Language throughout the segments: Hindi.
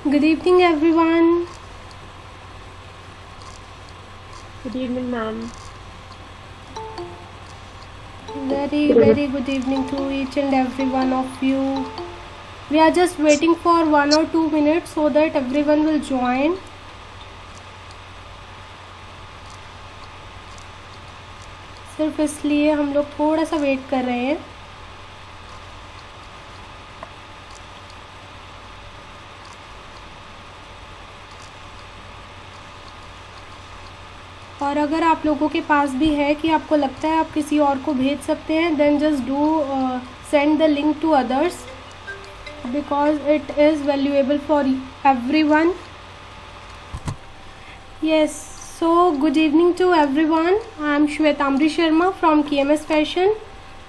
Good evening, everyone. Good evening, ma'am. Very good evening to each and every one of you. We are just waiting for 1 or 2 minutes so that everyone will join. सिर्फ इसलिए हम लोग थोड़ा सा वेट कर रहे हैं. और अगर आप लोगों के पास भी है कि आपको लगता है आप किसी और को भेज सकते हैं, then just do send the link to others because it is valuable for everyone. Yes, so good evening to everyone. I am Shwetambari Sharma from KMS fashion.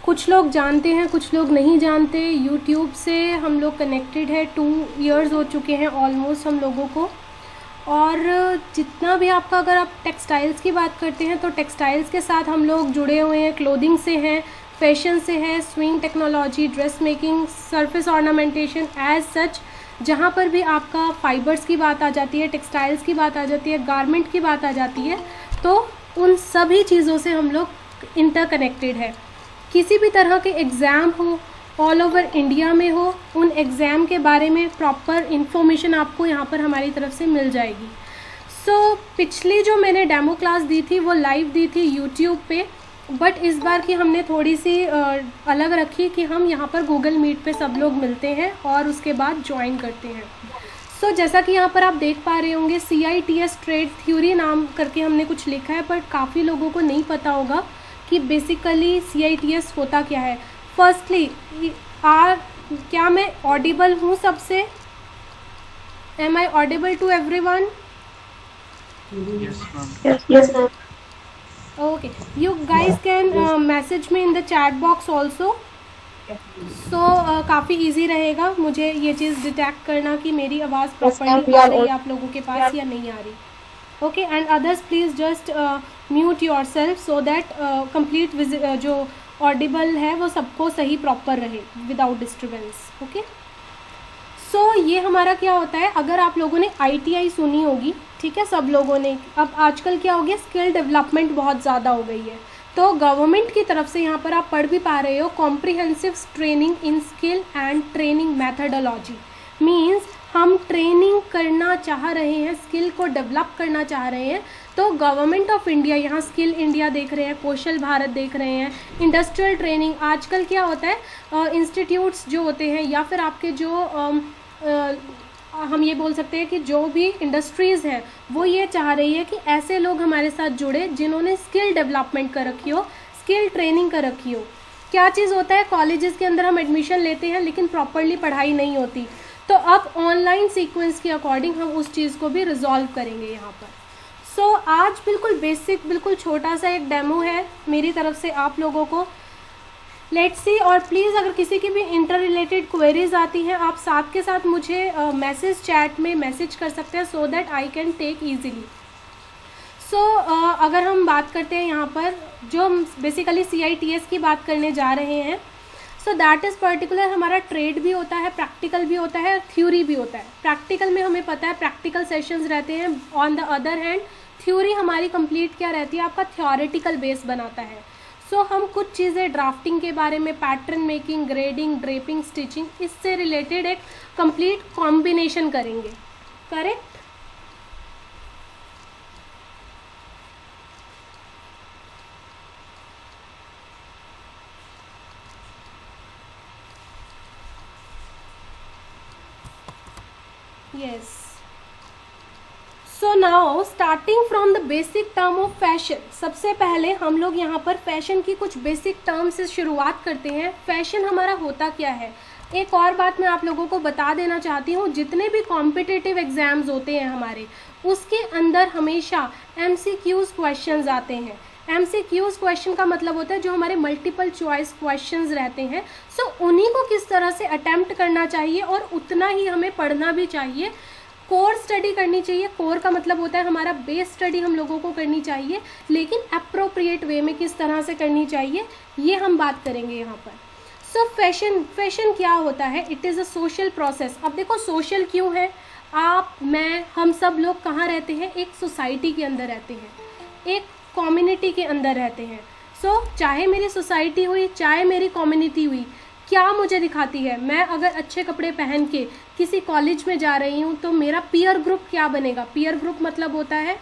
कुछ लोग जानते हैं, कुछ लोग नहीं जानते. यूट्यूब से हम लोग कनेक्टेड है, 2 years हो चुके हैं ऑलमोस्ट हम लोगों को. और जितना भी आपका, अगर आप टेक्सटाइल्स की बात करते हैं तो टेक्सटाइल्स के साथ हम लोग जुड़े हुए हैं. क्लोथिंग से हैं, फैशन से है, sewing technology, dress making, surface ornamentation, as such जहाँ पर भी आपका फाइबर्स की बात आ जाती है, टेक्सटाइल्स की बात आ जाती है, गारमेंट की बात आ जाती है, तो उन सभी चीज़ों से हम लोग इंटरकनेक्टेड है. किसी भी तरह के एग्ज़ाम हो, ऑल ओवर इंडिया में हो, उन एग्ज़ाम के बारे में प्रॉपर इन्फॉर्मेशन आपको यहाँ पर हमारी तरफ से मिल जाएगी. सो पिछली जो मैंने डेमो क्लास दी थी वो लाइव दी थी यूट्यूब पे, बट इस बार की हमने थोड़ी सी अलग रखी कि हम यहाँ पर गूगल मीट पे सब लोग मिलते हैं और उसके बाद ज्वाइन करते हैं. सो जैसा कि यहाँ पर आप देख पा रहे होंगे, CITS ट्रेड थ्योरी नाम करके हमने कुछ लिखा है, बट काफ़ी लोगों को नहीं पता होगा कि बेसिकली CITS होता क्या है. फर्स्टली, क्या मैं ऑडिबल हूँ सबसे? Am I audible to everyone? Yes, ma'am. Yes, ma'am. Okay, you guys can message me in the chat box also. So काफ़ी इजी रहेगा मुझे ये चीज़ डिटेक्ट करना कि मेरी आवाज़ प्रॉपरली आ रही है आप लोगों के पास या नहीं आ रही. Okay, and others please just mute your self so that complete जो ऑडिबल है वो सबको सही प्रॉपर रहे विदाउट डिस्टर्बेंस. ओके, सो ये हमारा क्या होता है, अगर आप लोगों ने ITI सुनी होगी, ठीक है, सब लोगों ने. अब आजकल क्या हो गया, स्किल डेवलपमेंट बहुत ज़्यादा हो गई है, तो गवर्नमेंट की तरफ से यहाँ पर आप पढ़ भी पा रहे हो, comprehensive training in skill and training methodology. Means हम ट्रेनिंग करना चाह रहे हैं, स्किल को डेवलप करना चाह रहे हैं, तो गवर्नमेंट ऑफ इंडिया, यहाँ स्किल इंडिया देख रहे हैं, कौशल भारत देख रहे हैं, इंडस्ट्रियल ट्रेनिंग. आजकल क्या होता है, इंस्टीट्यूट्स जो होते हैं या फिर आपके जो हम ये बोल सकते हैं कि जो भी इंडस्ट्रीज़ हैं वो ये चाह रही है कि ऐसे लोग हमारे साथ जुड़े जिन्होंने स्किल डेवलपमेंट कर रखी हो, स्किल ट्रेनिंग कर रखी हो. क्या चीज़ होता है, कॉलेजेस के अंदर हम एडमिशन लेते हैं लेकिन प्रॉपरली पढ़ाई नहीं होती, तो अब ऑनलाइन सीक्वेंस के अकॉर्डिंग हम उस चीज़ को भी रिजॉल्व करेंगे यहाँ पर. सो आज बिल्कुल बेसिक, बिल्कुल छोटा सा एक डेमो है मेरी तरफ से आप लोगों को. Let's see. और प्लीज़ अगर किसी की भी इंटर रिलेटेड क्वेरीज आती हैं, आप साथ के साथ मुझे मैसेज चैट में मैसेज कर सकते हैं so that I can take easily. So अगर हम बात करते हैं यहाँ पर जो बेसिकली CITS की बात करने जा रहे हैं, सो दैट इज़ पर्टिकुलर हमारा ट्रेड भी होता है, प्रैक्टिकल भी होता है, थ्योरी भी होता है. प्रैक्टिकल में हमें पता है प्रैक्टिकल सेशंस रहते हैं. On the other hand theory हमारी कंप्लीट क्या रहती है, आपका थ्योरेटिकल बेस बनाता है. सो हम कुछ चीज़ें ड्राफ्टिंग के बारे में, pattern making, grading, draping, stitching, इससे रिलेटेड एक कंप्लीट कॉम्बिनेशन करेंगे. Correct? Yes. So now starting from the basic term of fashion. सबसे पहले हम लोग यहाँ पर फैशन की कुछ बेसिक टर्म से शुरुआत करते हैं. फैशन हमारा होता क्या है. एक और बात मैं आप लोगों को बता देना चाहती हूँ, जितने भी कॉम्पिटिटिव एग्ज़ाम्स होते हैं हमारे, उसके अंदर हमेशा MCQs क्वेश्चंस आते हैं. MCQs क्वेश्चन का मतलब होता है जो हमारे मल्टीपल चॉइस क्वेश्चंस रहते हैं. सो उन्हीं को किस तरह से अटैम्प्ट करना चाहिए और उतना ही हमें पढ़ना भी चाहिए. कोर स्टडी करनी चाहिए. कोर का मतलब होता है हमारा बेस स्टडी हम लोगों को करनी चाहिए, लेकिन अप्रोप्रिएट वे में किस तरह से करनी चाहिए ये हम बात करेंगे यहाँ पर. सो फैशन क्या होता है? It is a social process. अब देखो सोशल क्यों है? आप, मैं, हम सब लोग कहाँ रहते हैं? एक सोसाइटी के अंदर रहते हैं, एक कम्युनिटी के अंदर रहते हैं। सो चाहे मेरी सोसाइटी हुई, चाहे मेरी कम्युनिटी हुई, क्या मुझे दिखाती है? मैं अगर अच्छे कपड़े पहन के किसी कॉलेज में जा रही हूँ तो मेरा पीयर ग्रुप क्या बनेगा? पीयर ग्रुप मतलब होता है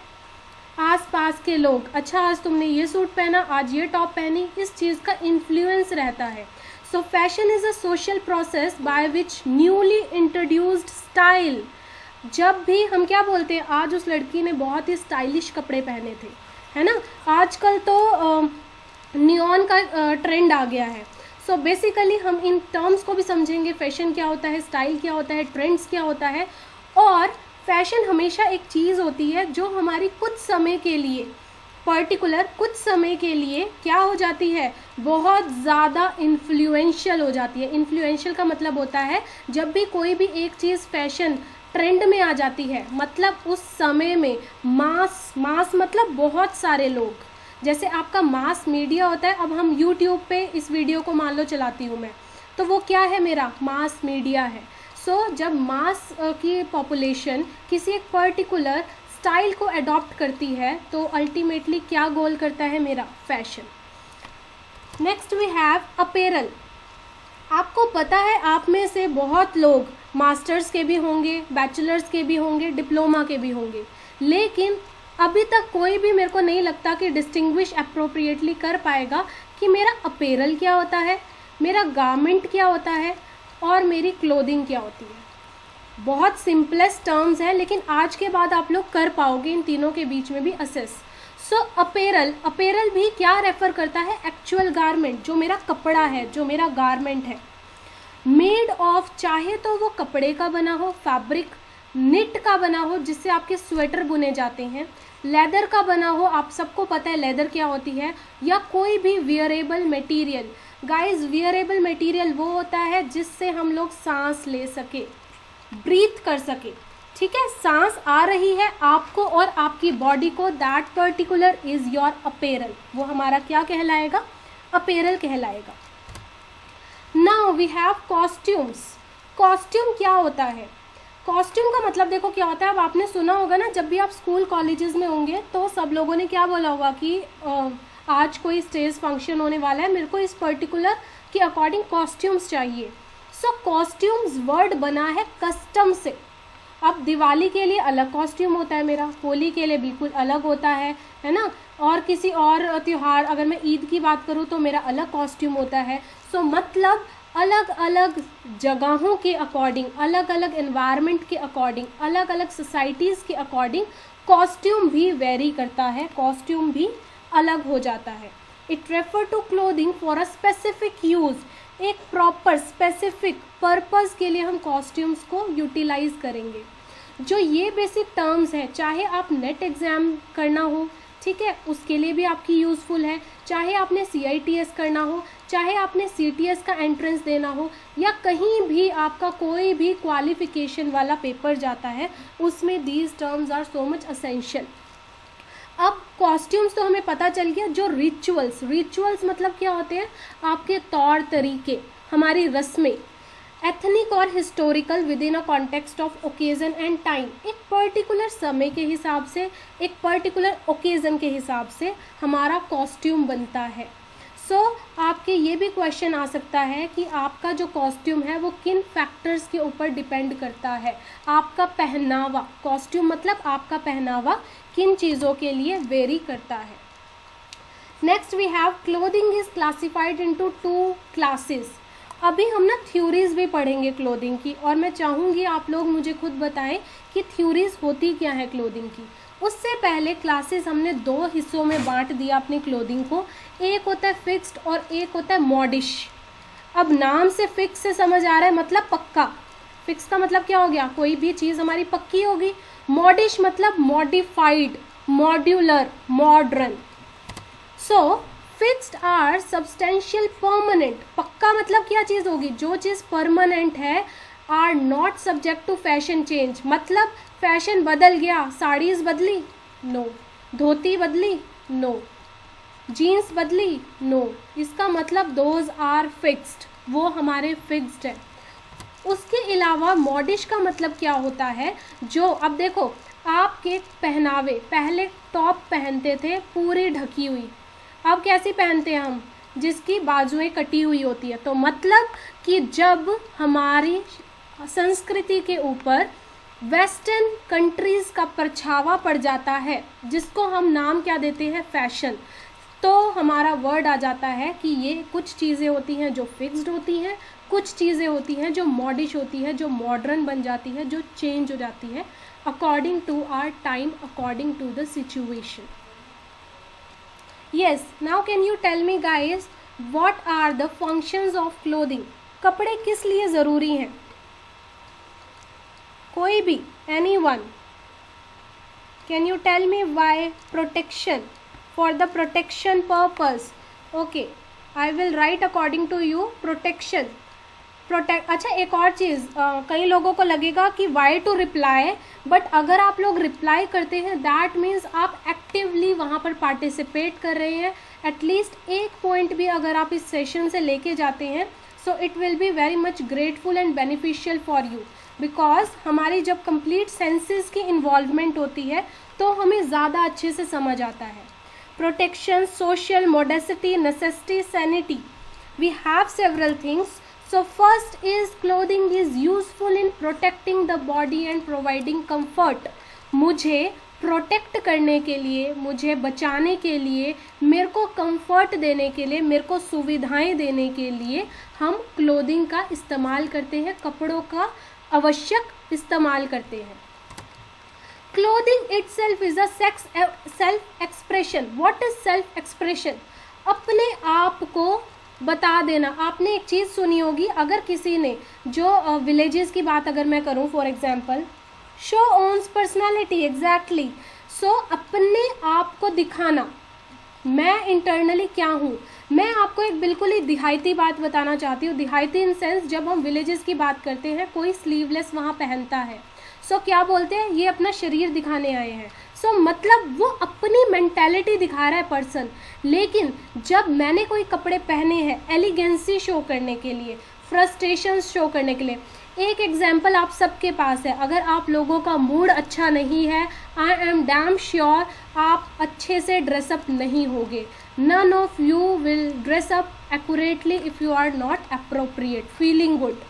आस पास के लोग। अच्छा, आज तुमने ये सूट पहना, आज ये टॉप पहनी, इस चीज़ का इन्फ्लुएंस रहता है। सो fashion is a social process by which newly introduced style. जब भी हम क्या बोलते हैं, आज उस लड़की ने बहुत ही स्टाइलिश कपड़े पहने थे, है ना। आजकल तो नियॉन का ट्रेंड आ गया है। सो बेसिकली हम इन टर्म्स को भी समझेंगे, फैशन क्या होता है, स्टाइल क्या होता है, ट्रेंड्स क्या होता है। और फैशन हमेशा एक चीज़ होती है जो हमारी कुछ समय के लिए, पर्टिकुलर कुछ समय के लिए क्या हो जाती है, बहुत ज़्यादा इन्फ्लुएंशियल हो जाती है। इन्फ्लुएंशियल का मतलब होता है जब भी कोई भी एक चीज़ फैशन ट्रेंड में आ जाती है, मतलब उस समय में मास मतलब बहुत सारे लोग, जैसे आपका मास मीडिया होता है। अब हम यूट्यूब पे इस वीडियो को मान लो चलाती हूँ मैं, तो वो क्या है? मेरा मास मीडिया है। सो जब मास की पॉपुलेशन किसी एक पर्टिकुलर स्टाइल को अडॉप्ट करती है तो अल्टीमेटली क्या गोल करता है? मेरा fashion. Next we have apparel. आपको पता है आप में से बहुत लोग मास्टर्स के भी होंगे, बैचलर्स के भी होंगे, डिप्लोमा के भी होंगे, लेकिन अभी तक कोई भी मेरे को नहीं लगता कि डिस्टिंग्विश अप्रोप्रिएटली कर पाएगा कि मेरा अपैरल क्या होता है, मेरा गारमेंट क्या होता है और मेरी क्लोथिंग क्या होती है। बहुत सिंपलेस्ट टर्म्स है, लेकिन आज के बाद आप लोग कर पाओगे इन तीनों के बीच में भी असेस। सो अपैरल भी क्या रेफर करता है? एक्चुअल गारमेंट, जो मेरा कपड़ा है, जो मेरा गारमेंट है। मेड ऑफ, चाहे तो वो कपड़े का बना हो, फैब्रिक, निट का बना हो जिससे आपके स्वेटर बुने जाते हैं, लेदर का बना हो, आप सबको पता है लेदर क्या होती है, या कोई भी wearable material. Guys, wearable material वो होता है जिससे हम लोग सांस ले सके, ब्रीथ कर सके, ठीक है। सांस आ रही है आपको और आपकी बॉडी को, that particular is your apparel. वो हमारा क्या कहलाएगा? अपैरल कहलाएगा। Now we have costumes. Costume क्या होता है? कॉस्ट्यूम का मतलब देखो क्या होता है। अब आपने सुना होगा ना, जब भी आप स्कूल कॉलेजेस में होंगे तो सब लोगों ने क्या बोला होगा कि आज कोई स्टेज फंक्शन होने वाला है, मेरे को इस पर्टिकुलर के अकॉर्डिंग कॉस्ट्यूम्स चाहिए। सो कॉस्ट्यूम्स वर्ड बना है कस्टम से। अब दिवाली के लिए अलग कॉस्ट्यूम होता है मेरा, होली के लिए बिल्कुल अलग होता है ना, और किसी और त्यौहार, अगर मैं ईद की बात करूँ तो मेरा अलग कॉस्ट्यूम होता है। सो मतलब अलग अलग जगहों के अकॉर्डिंग, अलग अलग एनवायरनमेंट के अकॉर्डिंग, अलग अलग सोसाइटीज़ के अकॉर्डिंग कॉस्ट्यूम भी वेरी करता है, कॉस्ट्यूम भी अलग हो जाता है। It refer to clothing for a specific use. एक प्रॉपर स्पेसिफिक पर्पस के लिए हम कॉस्ट्यूम्स को यूटिलाइज करेंगे। जो ये बेसिक टर्म्स हैं, चाहे आप नेट एग्ज़ाम करना हो, ठीक है, उसके लिए भी आपकी यूज़फुल है, चाहे आपने CITS करना हो, चाहे आपने CTS का एंट्रेंस देना हो, या कहीं भी आपका कोई भी क्वालिफिकेशन वाला पेपर जाता है, उसमें these terms are so much essential. अब कॉस्ट्यूम्स तो हमें पता चल गया। जो रिचुअल्स मतलब क्या होते हैं? आपके तौर तरीके, हमारी रस्में, एथनिक और historical with in a context of occasion and time. एक पर्टिकुलर समय के हिसाब से, एक पर्टिकुलर ओकेजन के हिसाब से हमारा कॉस्ट्यूम बनता है। सो आपके ये भी क्वेश्चन आ सकता है कि आपका जो कॉस्ट्यूम है वो किन फैक्टर्स के ऊपर डिपेंड करता है। आपका पहनावा, कॉस्ट्यूम मतलब आपका पहनावा किन चीज़ों के लिए वेरी करता है। Next we have clothing is classified into 2 classes. अभी हम ना थ्योरीज भी पढ़ेंगे क्लोथिंग की, और मैं चाहूँगी आप लोग मुझे खुद बताएं कि थ्योरीज होती क्या है क्लोथिंग की। उससे पहले क्लासेस हमने 2 हिस्सों में बांट दिया अपनी क्लोथिंग को। एक होता है फिक्स्ड और एक होता है मॉडिश। अब नाम से फिक्स से समझ आ रहा है, मतलब पक्का। फिक्स का मतलब क्या हो गया? कोई भी चीज़ हमारी पक्की होगी। मॉडिश मतलब modified, modular, modern. So fixed or substantial permanent. पक्का मतलब क्या चीज़ होगी? जो चीज़ परमानेंट है। Are not subject to fashion change, मतलब फैशन बदल गया, साड़ीज़ बदली, नो। धोती बदली, नो। जीन्स बदली, नो। इसका मतलब दोज आर फिक्स्ड। वो हमारे फिक्स्ड है। उसके अलावा मॉडिश का मतलब क्या होता है, जो अब देखो आपके पहनावे, पहले टॉप पहनते थे पूरी ढकी हुई, अब कैसी पहनते हैं हम, जिसकी बाजुएं कटी हुई होती है। तो मतलब कि जब हमारी संस्कृति के ऊपर वेस्टर्न कंट्रीज़ का परछावा पड़ जाता है, जिसको हम नाम क्या देते हैं, फैशन, तो हमारा वर्ड आ जाता है कि ये कुछ चीज़ें होती हैं जो फिक्स्ड होती हैं, कुछ चीज़ें होती हैं जो मॉडिश होती है, जो मॉडर्न बन जाती है, जो चेंज हो जाती है according to our time, according to the situation. Yes, now can you tell me guys what are the functions of clothing? कपड़े किस लिए ज़रूरी हैं? कोई भी, anyone, can you tell me why? Protection, for the protection purpose. Okay, I will write according to you. Protection, protect. अच्छा, एक और चीज़, कई लोगों को लगेगा कि why to reply, बट अगर आप लोग रिप्लाई करते हैं दैट मीन्स आप एक्टिवली वहाँ पर पार्टिसिपेट कर रहे हैं। एटलीस्ट एक पॉइंट भी अगर आप इस सेशन से लेके जाते हैं, so it will be very much grateful and beneficial for you, because हमारी जब कंप्लीट सेंसेस की इन्वॉल्वमेंट होती है तो हमें ज़्यादा अच्छे से समझ आता है। Protection, social, modesty, necessity, sanity. We have several things. So first is clothing is useful in protecting the body and providing comfort. मुझे प्रोटेक्ट करने के लिए, मुझे बचाने के लिए, मेरे को कंफर्ट देने के लिए, मेरे को सुविधाएं देने के लिए हम क्लोथिंग का इस्तेमाल करते हैं, कपड़ों का आवश्यक इस्तेमाल करते हैं। Clothing itself is a self-expression. What is self-expression? अपने आप को बता देना। आपने एक चीज़ सुनी होगी, अगर किसी ने, जो विलेजेस की बात अगर मैं करूँ for example, show one's personality, exactly. So अपने आप को दिखाना, मैं इंटरनली क्या हूँ। मैं आपको एक बिल्कुल ही दिहायती बात बताना चाहती हूँ। दिहायती इन सेंस, जब हम विलेजेस की बात करते हैं, कोई स्लीवलेस वहाँ पहनता है, सो क्या बोलते हैं, ये अपना शरीर दिखाने आए हैं। सो मतलब वो अपनी मेंटालिटी दिखा रहा है पर्सन। लेकिन जब मैंने कोई कपड़े पहने हैं एलिगेंसी शो करने के लिए, फ्रस्ट्रेशन शो करने के लिए, एक एग्जाम्पल आप सबके पास है, अगर आप लोगों का मूड अच्छा नहीं है, आई एम डैम श्योर आप अच्छे से ड्रेसअप नहीं होगे। None of you will dress up accurately if you are not appropriate feeling good.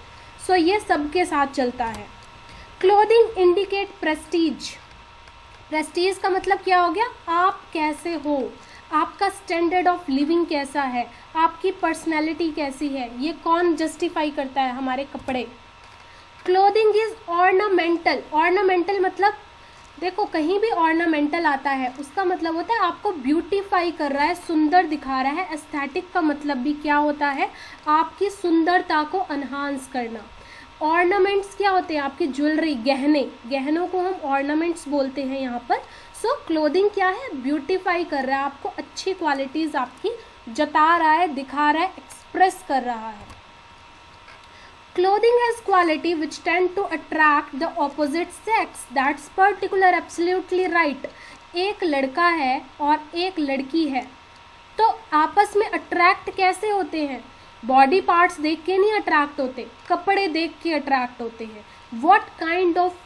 So ये सबके साथ चलता है। Clothing indicate Prestige. प्रेस्टीज का मतलब क्या हो गया, आप कैसे हो, आपका स्टैंडर्ड ऑफ लिविंग कैसा है, आपकी पर्सनैलिटी कैसी है, ये कौन जस्टिफाई करता है, हमारे कपड़े। Clothing is ornamental. ऑर्नामेंटल मतलब देखो, कहीं भी ऑर्नामेंटल आता है उसका मतलब होता है आपको ब्यूटीफाई कर रहा है, सुंदर दिखा रहा है। एस्थेटिक का मतलब भी क्या होता है, आपकी सुंदरता को एनहांस करना। ऑर्नामेंट्स क्या होते हैं, आपकी ज्वेलरी, गहने, गहनों को हम ऑर्नामेंट्स बोलते हैं यहाँ पर। सो क्लोथिंग क्या है, ब्यूटीफाई कर रहा है, आपको अच्छी क्वालिटीज़ आपकी जता रहा है, दिखा रहा है, एक्सप्रेस कर रहा है। Clothing has quality which tend to attract the opposite sex, that's particular, absolutely right. एक लड़का है और एक लड़की है, तो आपस में अट्रैक्ट कैसे होते हैं, बॉडी पार्ट्स देख के नहीं अट्रैक्ट होते, कपड़े देख के अट्रैक्ट होते हैं। व्हाट काइंड ऑफ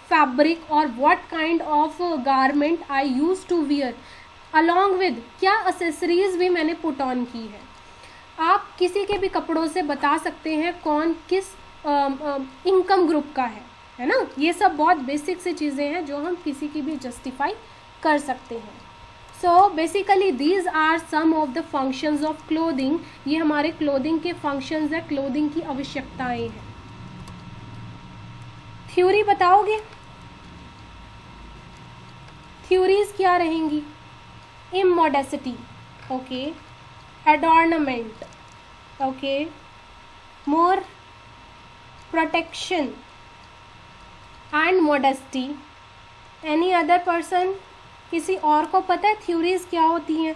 फैब्रिक और what kind of garment I use to wear, along with क्या एसेसरीज भी मैंने पुट ऑन की है। आप किसी के भी कपड़ों से बता सकते हैं कौन किस इनकम ग्रुप का है ना। ये सब बहुत बेसिक सी चीज़ें हैं जो हम किसी की भी जस्टिफाई कर सकते हैं। So basically these are some of the functions of clothing. ये हमारे क्लोथिंग के फंक्शंस है, क्लोथिंग की आवश्यकताएं हैं। थ्योरी बताओगे, थ्योरीज क्या रहेंगी, इमोडेसिटी, okay, adornment, okay, more protection and modesty. Any other person, किसी और को पता है थ्योरीज क्या होती हैं?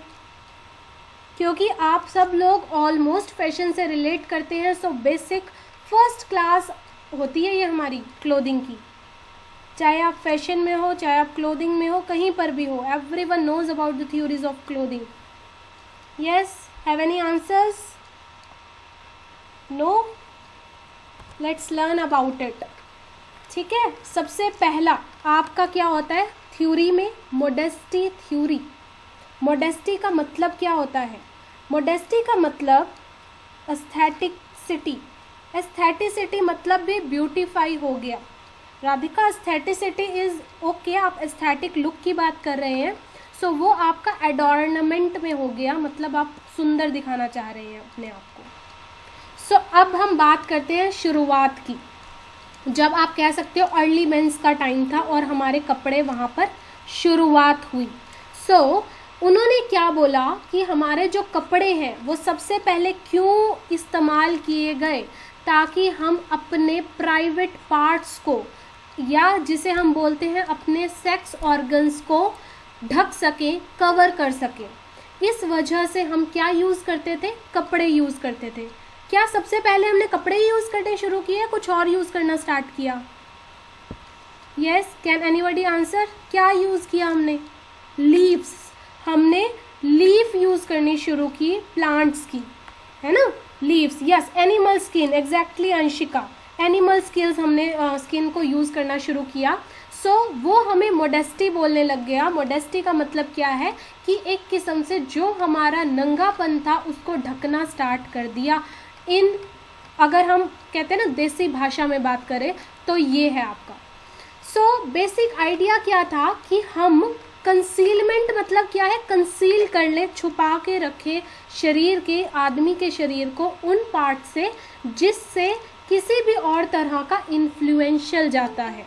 क्योंकि आप सब लोग ऑलमोस्ट फैशन से रिलेट करते हैं, सो बेसिक फर्स्ट क्लास होती है ये हमारी क्लोथिंग की। चाहे आप फैशन में हो, चाहे आप क्लोथिंग में हो, कहीं पर भी हो, everyone knows about the theories of clothing. Yes, have any answers? No, let's learn about it. ठीक है, सबसे पहला आपका क्या होता है थ्योरी में, मोडेस्टी थ्योरी। मोडेस्टी का मतलब क्या होता है? मोडेस्टी का मतलब एस्थेटिसिटी। एस्थेटिसिटी मतलब भी ब्यूटीफाई हो गया। राधिका एस्थेटिसिटी इज ओके, आप एस्थेटिक लुक की बात कर रहे हैं, सो वो आपका एडॉर्नमेंट में हो गया, मतलब आप सुंदर दिखाना चाह रहे हैं अपने आप को। सो अब हम बात करते हैं शुरुआत की, जब आप कह सकते हो अर्ली मेंस का टाइम था और हमारे कपड़े वहाँ पर शुरुआत हुई। सो उन्होंने क्या बोला कि हमारे जो कपड़े हैं वो सबसे पहले क्यों इस्तेमाल किए गए, ताकि हम अपने प्राइवेट पार्ट्स को, या जिसे हम बोलते हैं अपने सेक्स ऑर्गन्स को ढक सकें, कवर कर सकें। इस वजह से हम क्या यूज़ करते थे? कपड़े यूज़ करते थे। क्या सबसे पहले हमने कपड़े यूज़ करने शुरू किए, कुछ और यूज़ करना स्टार्ट किया? Yes, can anybody answer? क्या यूज़ किया हमने? लीव्स। हमने लीफ यूज़ करनी शुरू की प्लांट्स की, है ना, leaves. Yes, animal skin, exactly Anshika, animal skills हमने स्किन को यूज़ करना शुरू किया। सो वो हमें मोडेस्टी बोलने लग गया। मोडेस्टी का मतलब क्या है कि एक किस्म से जो हमारा नंगापन था उसको ढकना स्टार्ट कर दिया। इन अगर हम कहते हैं ना देसी भाषा में बात करें तो ये है आपका। सो बेसिक आइडिया क्या था कि हम कंसीलमेंट मतलब क्या है, कंसील कर ले, छुपा के रखे शरीर के, आदमी के शरीर को उन पार्ट से जिससे किसी भी और तरह का इन्फ्लुएंशियल जाता है।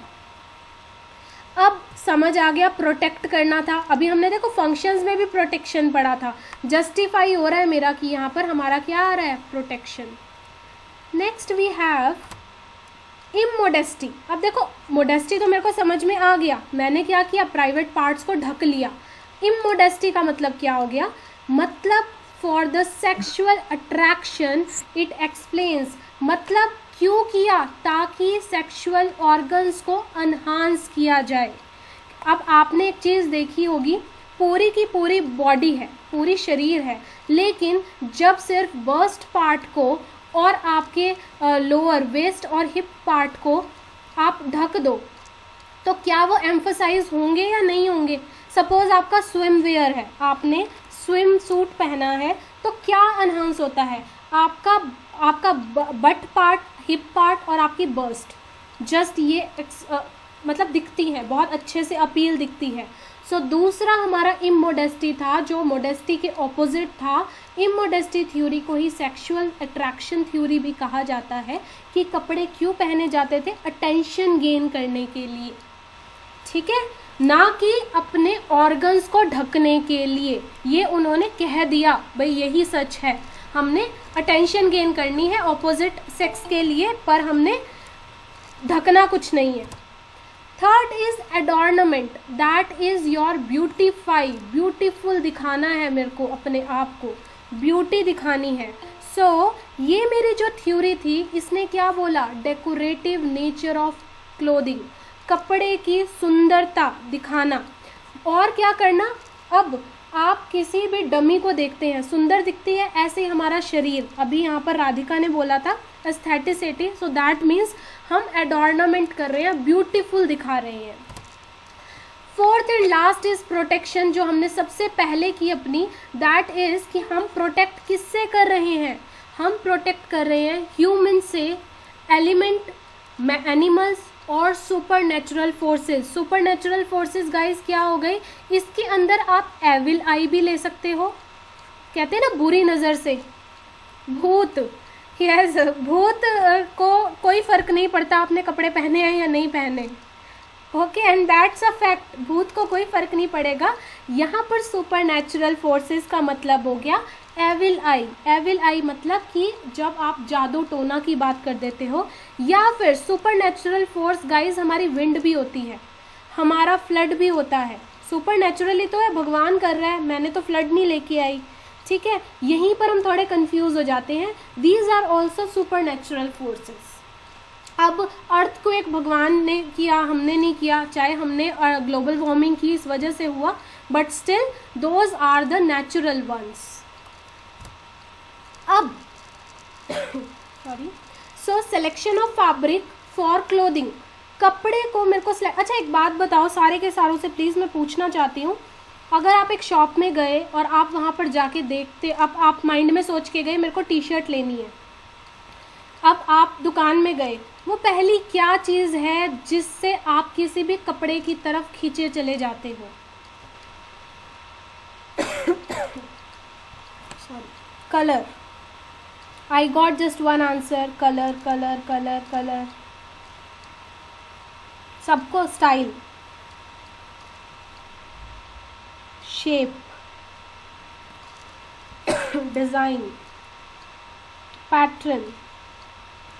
अब समझ आ गया, प्रोटेक्ट करना था। अभी हमने देखो फंक्शंस में भी प्रोटेक्शन पढ़ा था। जस्टिफाई हो रहा है मेरा कि यहाँ पर हमारा क्या आ रहा है, protection. Next we have immodesty. अब देखो मोडेस्टी तो मेरे को समझ में आ गया, मैंने क्या किया, प्राइवेट पार्ट्स को ढक लिया। इमोडेस्टी का मतलब क्या हो गया, मतलब for the sexual attraction it explains, मतलब क्यों किया, ताकि सेक्सुअल ऑर्गन्स को अनहांस किया जाए। अब आपने एक चीज़ देखी होगी, पूरी की पूरी बॉडी है, पूरी शरीर है, लेकिन जब सिर्फ बस्ट पार्ट को और आपके लोअर वेस्ट और हिप पार्ट को आप ढक दो तो क्या वो एम्फसाइज होंगे या नहीं होंगे? सपोज आपका स्विम वेयर है, आपने स्विम सूट पहना है, तो क्या अनहांस होता है? आपका बट पार्ट, हिप पार्ट और आपकी बस्ट, जस्ट ये मतलब दिखती है, बहुत अच्छे से अपील दिखती है। सो दूसरा हमारा इमोडेस्टी था, जो मोडेस्टी के ऑपोजिट था। इमोडेस्टी थ्योरी को ही सेक्सुअल अट्रैक्शन थ्योरी भी कहा जाता है, कि कपड़े क्यों पहने जाते थे, अटेंशन गेन करने के लिए, ठीक है, ना कि अपने ऑर्गन्स को ढकने के लिए। ये उन्होंने कह दिया, भाई यही सच है, हमने अटेंशन गेन करनी है ऑपोजिट सेक्स के लिए, पर हमने ढकना कुछ नहीं है। Third is adornment, that is your beautify, beautiful दिखाना है मेरे को, अपने आप को ब्यूटी दिखानी है। सो ये मेरी जो थ्योरी थी, इसने क्या बोला, डेकोरेटिव नेचर ऑफ क्लोथिंग, कपड़े की सुंदरता दिखाना। और क्या करना, अब आप किसी भी डमी को देखते हैं, सुंदर दिखती है, ऐसे ही हमारा शरीर, अभी यहाँ पर राधिका ने बोला था एस्थेटिसिटी, सो दैट मीन्स हम एडॉर्नमेंट कर रहे हैं, ब्यूटीफुल दिखा रहे हैं। Fourth and last is protection, जो हमने सबसे पहले की अपनी, दैट इज कि हम प्रोटेक्ट किससे कर रहे हैं, हम प्रोटेक्ट कर रहे हैं ह्यूमन से, एलिमेंट, एनिमल्स और super natural forces. Super natural forces guys क्या हो गई, इसके अंदर आप एविल आई भी ले सकते हो, कहते हैं ना बुरी नज़र से, भूत। यस, भूत को कोई फर्क नहीं पड़ता आपने कपड़े पहने हैं या नहीं पहने, okay, and that's a fact, भूत को कोई फर्क नहीं पड़ेगा। यहाँ पर सुपर नेचुरल फोर्सेस का मतलब हो गया एविल आई। एविल आई मतलब कि जब आप जादू टोना की बात कर देते हो, या फिर सुपर नेचुरल फोर्स गाइज हमारी विंड भी होती है, हमारा फ्लड भी होता है। सुपर नेचुरली तो है, भगवान कर रहा है, मैंने तो फ्लड नहीं लेके आई, ठीक है, यहीं पर हम थोड़े कंफ्यूज हो जाते हैं। These are also super natural forces. अब अर्थ को एक भगवान ने किया, हमने नहीं किया, चाहे हमने ग्लोबल वार्मिंग की इस वजह से हुआ, but still those are the natural ones. अब sorry. So selection of fabric for clothing, कपड़े को मेरे को अच्छा एक बात बताओ सारे के सारों से प्लीज़, मैं पूछना चाहती हूँ, अगर आप एक शॉप में गए और आप वहाँ पर जाके देखते, अब आप माइंड में सोच के गए मेरे को टी शर्ट लेनी है, अब आप दुकान में गए, वो पहली क्या चीज़ है जिससे आप किसी भी कपड़े की तरफ खींचे चले जाते हो? Sorry, colour. I got just one answer, colour colour colour colour. सबको style, shape, design, pattern,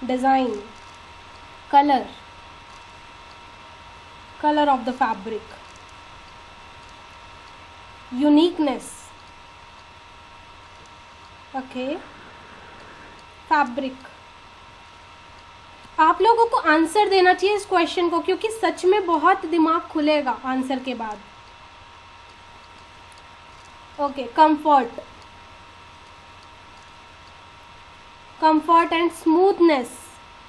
design, colour, colour of the fabric, uniqueness, okay, fabric. आप लोगों को आंसर देना चाहिए इस क्वेश्चन को, क्योंकि सच में बहुत दिमाग खुलेगा आंसर के बाद। Okay, comfort, comfort and smoothness,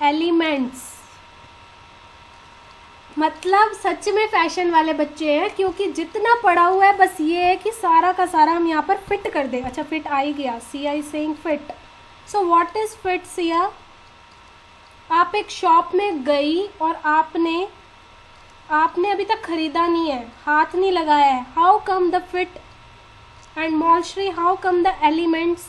elements. मतलब सच में फैशन वाले बच्चे हैं, क्योंकि जितना पढ़ा हुआ है बस ये है कि सारा का सारा हम यहाँ पर फिट कर दें। अच्छा, फिट आ ही गया, Siya is saying fit. So what is fit Siya? आप एक शॉप में गई और आपने अभी तक खरीदा नहीं है, हाथ नहीं लगाया है, how come the fit? And Maulshree, how come the elements?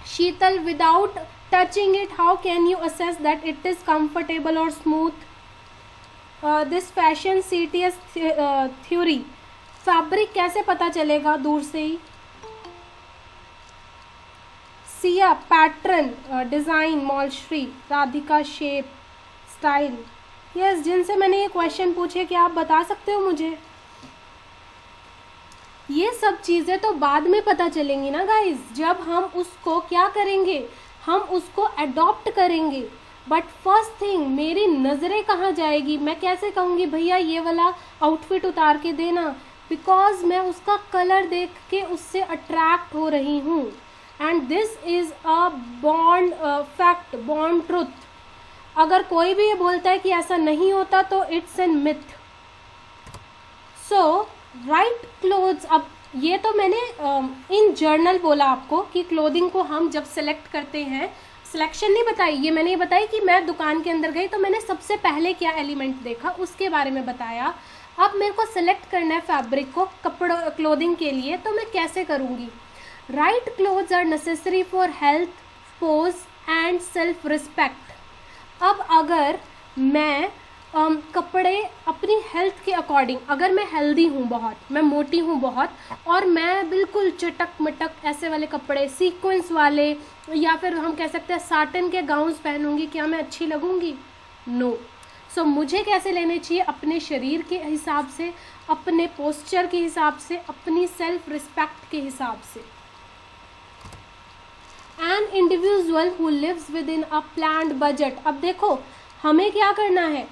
Sheetal, without touching it how can you assess that it is comfortable और smooth? This fashion CTS theory, fabric कैसे पता चलेगा दूर से ही? Siya, pattern, design, Maulshree, Radhika, shape, style. Yes, जिनसे मैंने ये क्वेश्चन पूछे क्या आप बता सकते हो मुझे? ये सब चीज़ें तो बाद में पता चलेंगी ना गाइज, जब हम उसको क्या करेंगे, हम उसको अडॉप्ट करेंगे। बट फर्स्ट थिंग, मेरी नज़रें कहाँ जाएगी? मैं कैसे कहूँगी भैया ये वाला आउटफिट उतार के देना? बिकॉज मैं उसका कलर देख के उससे अट्रैक्ट हो रही हूँ। And this is a bond fact, bond truth. अगर कोई भी ये बोलता है कि ऐसा नहीं होता तो it's an myth. So right clothes, अब ये तो मैंने इन जर्नल बोला आपको कि क्लोथिंग को हम जब सेलेक्ट करते हैं, सिलेक्शन नहीं बताई, ये मैंने ये बताई कि मैं दुकान के अंदर गई तो मैंने सबसे पहले क्या एलिमेंट देखा उसके बारे में बताया। अब मेरे को सिलेक्ट करना है फैब्रिक को कपड़ों क्लोथिंग के लिए, तो मैं कैसे करूँगी? Right clothes are necessary for health, poise and self respect. अब अगर मैं कपड़े अपनी हेल्थ के अकॉर्डिंग, अगर मैं हेल्दी हूँ बहुत, मैं मोटी हूँ बहुत, और मैं बिल्कुल चटक मटक ऐसे वाले कपड़े, सीक्वेंस वाले, या फिर हम कह सकते हैं साटन के गाउन्स पहनूंगी, क्या मैं अच्छी लगूंगी? नो। सो मुझे कैसे लेने चाहिए? अपने शरीर के हिसाब से, अपने पोस्चर के हिसाब से, अपनी सेल्फ रिस्पेक्ट के हिसाब से। An individual who lives within a planned budget. अब देखो हमें क्या करना है,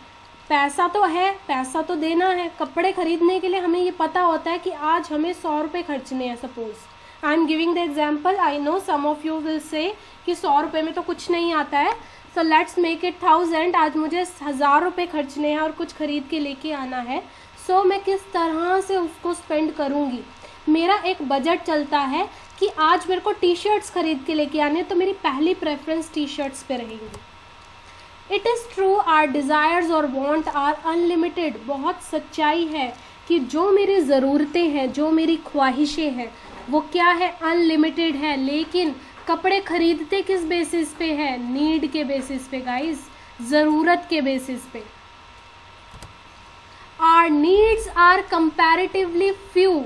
पैसा तो है, पैसा तो देना है कपड़े खरीदने के लिए। हमें ये पता होता है कि आज हमें 100 रुपये खर्चने हैं। Suppose I am giving the example, I know some of you will say कि 100 रुपये में तो कुछ नहीं आता है, सो लेट्स मेक इट 1000। आज मुझे 1000 रुपये खर्चने हैं और कुछ खरीद के लेके आना है। सो मैं किस तरह से उसको स्पेंड करूँगी? मेरा एक बजट चलता है कि आज मेरे को टी शर्ट्स खरीद के लेके आने, तो मेरी पहली प्रेफरेंस टी शर्ट्स पे रहेगी। It is true our desires और वांट आर अनलिमिटेड। बहुत सच्चाई है कि जो मेरी ज़रूरतें हैं, जो मेरी ख्वाहिशें हैं, वो क्या है? अनलिमिटेड है। लेकिन कपड़े खरीदते किस बेसिस पे है? नीड के बेसिस पे गाइस, ज़रूरत के बेसिस पे। Our needs are comparatively few.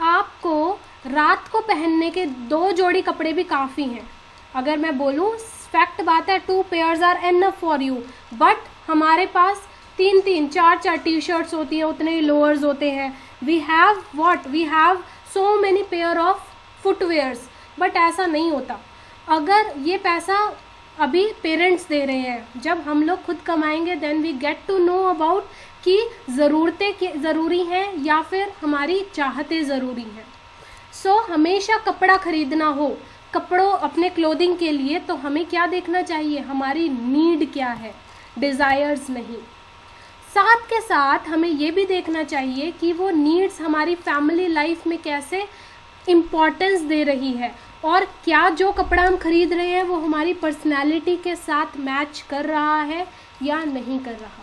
आपको रात को पहनने के 2 जोड़ी कपड़े भी काफ़ी हैं। अगर मैं बोलूँ, फैक्ट बात है, 2 pairs are enough for you, but हमारे पास 3-3, 4-4 टी शर्ट्स होती हैं, उतने ही लोअर्स होते हैं। We have what, we have so many pair of footwears, but ऐसा नहीं होता। अगर ये पैसा अभी पेरेंट्स दे रहे हैं, जब हम लोग खुद कमाएंगे then we get to know about कि ज़रूरतें ज़रूरी हैं या फिर हमारी चाहतें ज़रूरी हैं। सो हमेशा कपड़ा खरीदना हो कपड़ों अपने क्लोथिंग के लिए, तो हमें क्या देखना चाहिए, हमारी नीड क्या है, डिज़ायर्स नहीं। साथ के साथ हमें ये भी देखना चाहिए कि वो नीड्स हमारी फैमिली लाइफ में कैसे इम्पोर्टेंस दे रही है, और क्या जो कपड़ा हम खरीद रहे हैं वो हमारी पर्सनैलिटी के साथ मैच कर रहा है या नहीं कर रहा।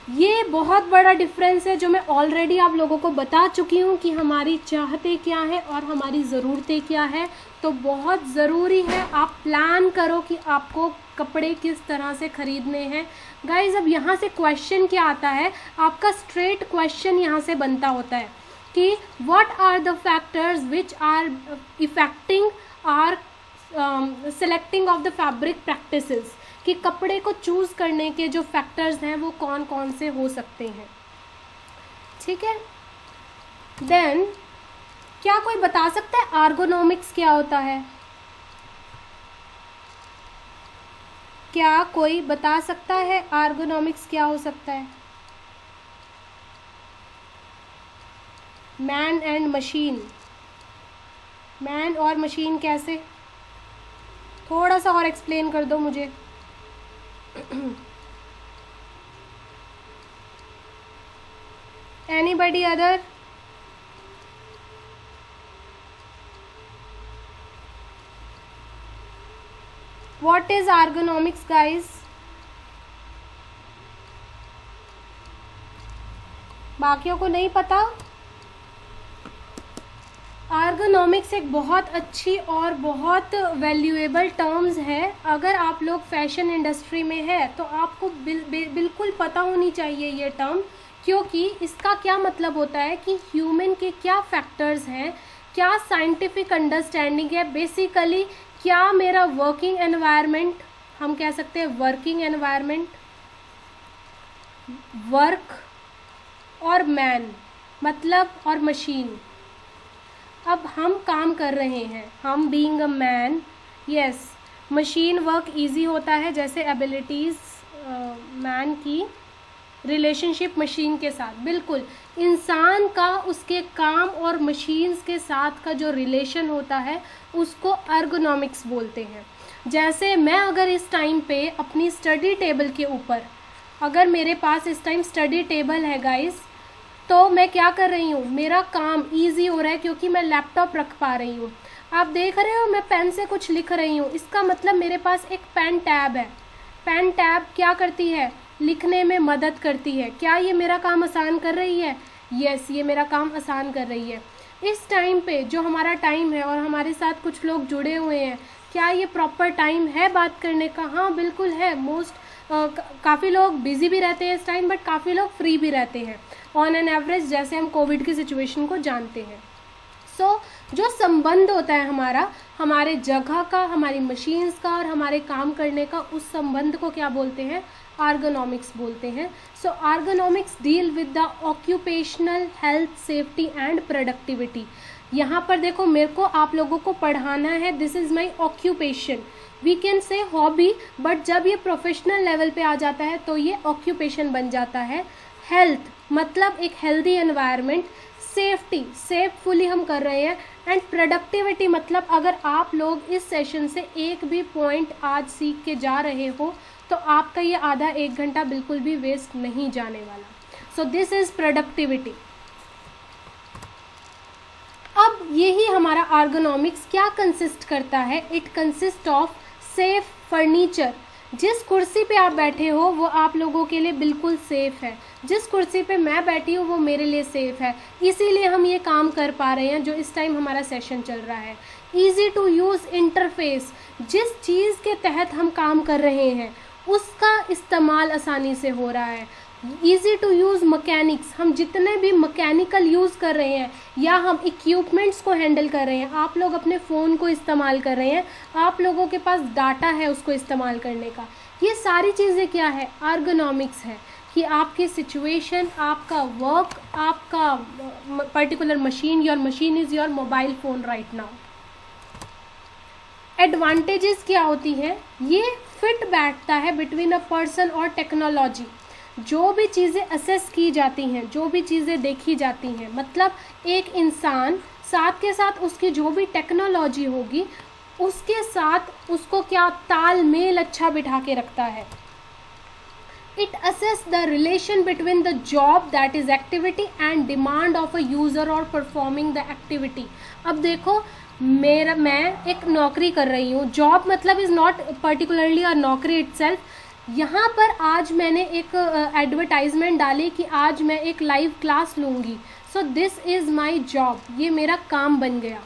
ये बहुत बड़ा डिफरेंस है जो मैं ऑलरेडी आप लोगों को बता चुकी हूँ कि हमारी चाहतें क्या है और हमारी ज़रूरतें क्या है। तो बहुत ज़रूरी है आप प्लान करो कि आपको कपड़े किस तरह से ख़रीदने हैं। गाइज अब यहाँ से क्वेश्चन क्या आता है, आपका स्ट्रेट क्वेश्चन यहाँ से बनता होता है कि what are the factors which are affecting or selecting of the fabric practices, कि कपड़े को चूज़ करने के जो फैक्टर्स हैं वो कौन कौन से हो सकते हैं। ठीक है, देन क्या कोई बता सकता है आर्गोनॉमिक्स क्या होता है? क्या कोई बता सकता है आर्गोनॉमिक्स क्या हो सकता है? मैन एंड मशीन, मैन और मशीन कैसे, थोड़ा सा और एक्सप्लेन कर दो मुझे। Anybody other? What is ergonomics, guys? बाकियों को नहीं पता? आर्गोनॉमिक्स एक बहुत अच्छी और बहुत वैल्यूएबल टर्म्स है। अगर आप लोग फैशन इंडस्ट्री में है तो आपको बिल्कुल पता होनी चाहिए ये टर्म, क्योंकि इसका क्या मतलब होता है कि ह्यूमन के क्या फैक्टर्स हैं, क्या साइंटिफिक अंडरस्टैंडिंग है, बेसिकली क्या मेरा वर्किंग एनवायरनमेंट, हम कह सकते हैं वर्किंग एनवायरनमेंट, वर्क और मैन मतलब और मशीन। अब हम काम कर रहे हैं, हम being a man, yes machine work easy होता है, जैसे एबिलिटीज़ मैन की रिलेशनशिप मशीन के साथ, बिल्कुल इंसान का उसके काम और मशीन्स के साथ का जो रिलेशन होता है उसको एर्गोनॉमिक्स बोलते हैं। जैसे मैं अगर इस टाइम पे अपनी स्टडी टेबल के ऊपर, अगर मेरे पास इस टाइम स्टडी टेबल है गाइस, तो मैं क्या कर रही हूँ, मेरा काम इजी हो रहा है क्योंकि मैं लैपटॉप रख पा रही हूँ। आप देख रहे हो मैं पेन से कुछ लिख रही हूँ, इसका मतलब मेरे पास एक पेन टैब है। पेन टैब क्या करती है, लिखने में मदद करती है। क्या ये मेरा काम आसान कर रही है? यस, ये मेरा काम आसान कर रही है। इस टाइम पे जो हमारा टाइम है और हमारे साथ कुछ लोग जुड़े हुए हैं, क्या ये प्रॉपर टाइम है बात करने का? हाँ बिल्कुल है। काफ़ी लोग बिजी भी रहते हैं इस टाइम, बट काफ़ी लोग फ्री भी रहते हैं ऑन एन एवरेज, जैसे हम कोविड की सिचुएशन को जानते हैं। सो जो संबंध होता है हमारा, हमारे जगह का, हमारी मशीन्स का और हमारे काम करने का, उस संबंध को क्या बोलते हैं? आर्गोनॉमिक्स बोलते हैं। So ergonomics deal with the occupational health, safety and productivity. यहाँ पर देखो, मेरे को आप लोगों को पढ़ाना है, this is my occupation, we can say hobby, but जब ये प्रोफेशनल लेवल पे आ जाता है तो ये ऑक्यूपेशन बन जाता है। हेल्थ मतलब एक हेल्दी एनवायरनमेंट, सेफ्टी सेफफुली हम कर रहे हैं, एंड प्रोडक्टिविटी मतलब अगर आप लोग इस सेशन से एक भी पॉइंट आज सीख के जा रहे हो तो आपका ये आधा एक घंटा बिल्कुल भी वेस्ट नहीं जाने वाला। So this is productivity. अब यही हमारा आर्गोनॉमिक्स क्या कंसिस्ट करता है? It consist of safe furniture. जिस कुर्सी पे आप बैठे हो वो आप लोगों के लिए बिल्कुल सेफ है, जिस कुर्सी पे मैं बैठी हूँ वो मेरे लिए सेफ है, इसीलिए हम ये काम कर पा रहे हैं जो इस टाइम हमारा सेशन चल रहा है। ईजी टू यूज़ इंटरफेस, जिस चीज़ के तहत हम काम कर रहे हैं उसका इस्तेमाल आसानी से हो रहा है। ईजी टू यूज़ मैकेनिक्स, हम जितने भी मैकेनिकल यूज़ कर रहे हैं या हम इक्विपमेंट्स को हैंडल कर रहे हैं, आप लोग अपने फ़ोन को इस्तेमाल कर रहे हैं, आप लोगों के पास डाटा है उसको इस्तेमाल करने का, ये सारी चीज़ें क्या है? आर्गोनॉमिक्स है कि आपकी सिचुएशन, आपका वर्क, आपका particular machine, your machine is your mobile phone right now. Advantages क्या होती हैं? ये फिट बैठता है बिटवीन अ पर्सन और टेक्नोलॉजी। जो भी चीज़ें असेस की जाती हैं, जो भी चीज़ें देखी जाती हैं, मतलब एक इंसान साथ के साथ उसकी जो भी टेक्नोलॉजी होगी उसके साथ उसको क्या तालमेल अच्छा बिठा के रखता है। It assess the relation between the job, that is activity, and demand of a user or performing the activity. अब देखो मैं एक नौकरी कर रही हूँ, जॉब मतलब इज़ नॉट पर्टिकुलरली अ नौकरी इटसेल्फ। यहाँ पर आज मैंने एक एडवर्टाइजमेंट डाली कि आज मैं एक लाइव क्लास लूँगी, so this is my job, ये मेरा काम बन गया।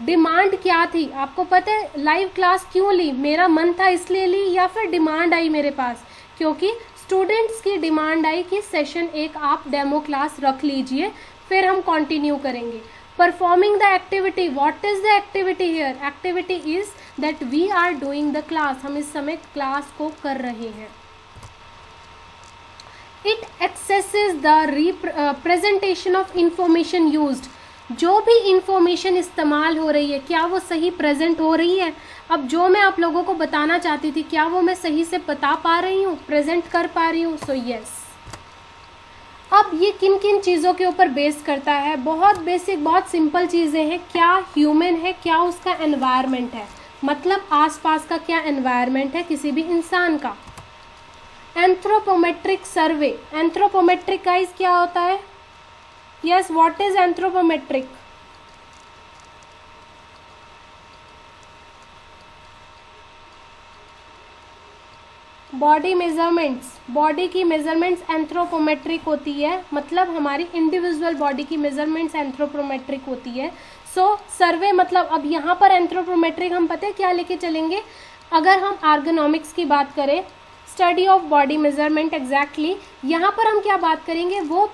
डिमांड क्या थी आपको पता है? लाइव क्लास क्यों ली? मेरा मन था इसलिए ली, या फिर डिमांड आई मेरे पास क्योंकि स्टूडेंट्स की डिमांड आई कि सेशन एक आप डेमो क्लास रख लीजिए, फिर हम कंटिन्यू करेंगे। Performing the activity, what is the activity here? Activity is that we are doing the class, हम इस समय क्लास को कर रहे हैं। It accesses the presentation of information used, जो भी इंफॉर्मेशन इस्तेमाल हो रही है क्या वो सही प्रेजेंट हो रही है? अब जो मैं आप लोगों को बताना चाहती थी क्या वो मैं सही से बता पा रही हूँ, प्रेजेंट कर पा रही हूँ? So yes. अब ये किन किन चीज़ों के ऊपर बेस करता है? बहुत बेसिक, बहुत सिंपल चीज़ें हैं। क्या ह्यूमन है, क्या उसका एनवायरनमेंट है, मतलब आसपास का क्या एनवायरनमेंट है किसी भी इंसान का। एंथ्रोपोमेट्रिक सर्वे, एंथ्रोपोमेट्रिक गाइस क्या होता है? Yes, what is anthropometric? Body measurements, body की मेजरमेंट्स एंथ्रोपोमेट्रिक होती है, मतलब हमारी इंडिविजुअल बॉडी की मेजरमेंट्स एंथ्रोपोमेट्रिक होती है। सो सर्वे मतलब, अब यहाँ पर एंथ्रोपोमेट्रिक हम पता है क्या लेके चलेंगे? अगर हम आर्गोनॉमिक्स की बात करें, study of body measurement, exactly यहाँ पर हम क्या बात करेंगे? वो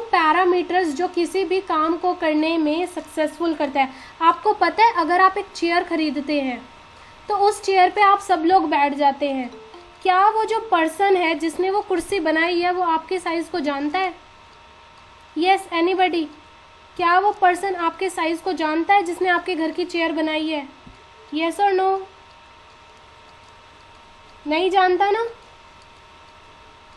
पैरामीटर्स जो किसी भी काम को करने में सक्सेसफुल करता है। आपको पता है अगर आप एक चेयर खरीदते हैं तो उस चेयर पे आप सब लोग बैठ जाते हैं, क्या वो जो पर्सन है जिसने वो कुर्सी बनाई है वो आपके साइज़ को जानता है? Yes, anybody? क्या वो पर्सन आपके साइज़ को जानता है जिसने आपके घर की चेयर बनाई है? यस और नो? नहीं जानता ना?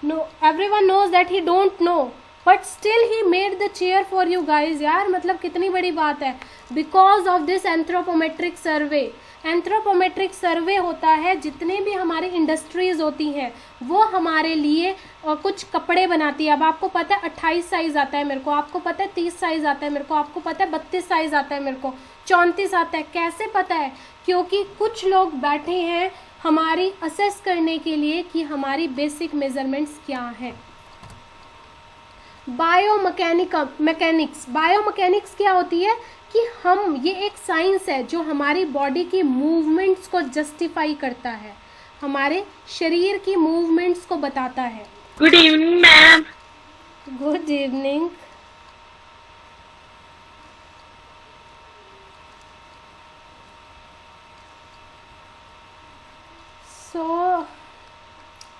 No, everyone knows that he don't know, but still he made the chair for you guys. यार मतलब कितनी बड़ी बात है। Because of this anthropometric survey, anthropometric survey होता है, जितने भी हमारी इंडस्ट्रीज होती हैं वो हमारे लिए कुछ कपड़े बनाती है। अब आपको पता है 28 साइज़ आता है मेरे को, आपको पता है 30 साइज़ आता है मेरे को, आपको पता है 32 साइज़ आता है मेरे को, 34 आता है। कैसे पता है? क्योंकि कुछ लोग बैठे हैं हमारी असेस करने के लिए कि हमारी बेसिक मेजरमेंट्स क्या हैं। बायोमैकेनिक्स, बायोमैकेनिक्स क्या होती है कि हम, ये एक साइंस है जो हमारी बॉडी की मूवमेंट्स को जस्टिफाई करता है, हमारे शरीर की मूवमेंट्स को बताता है। Good evening ma'am. Good evening.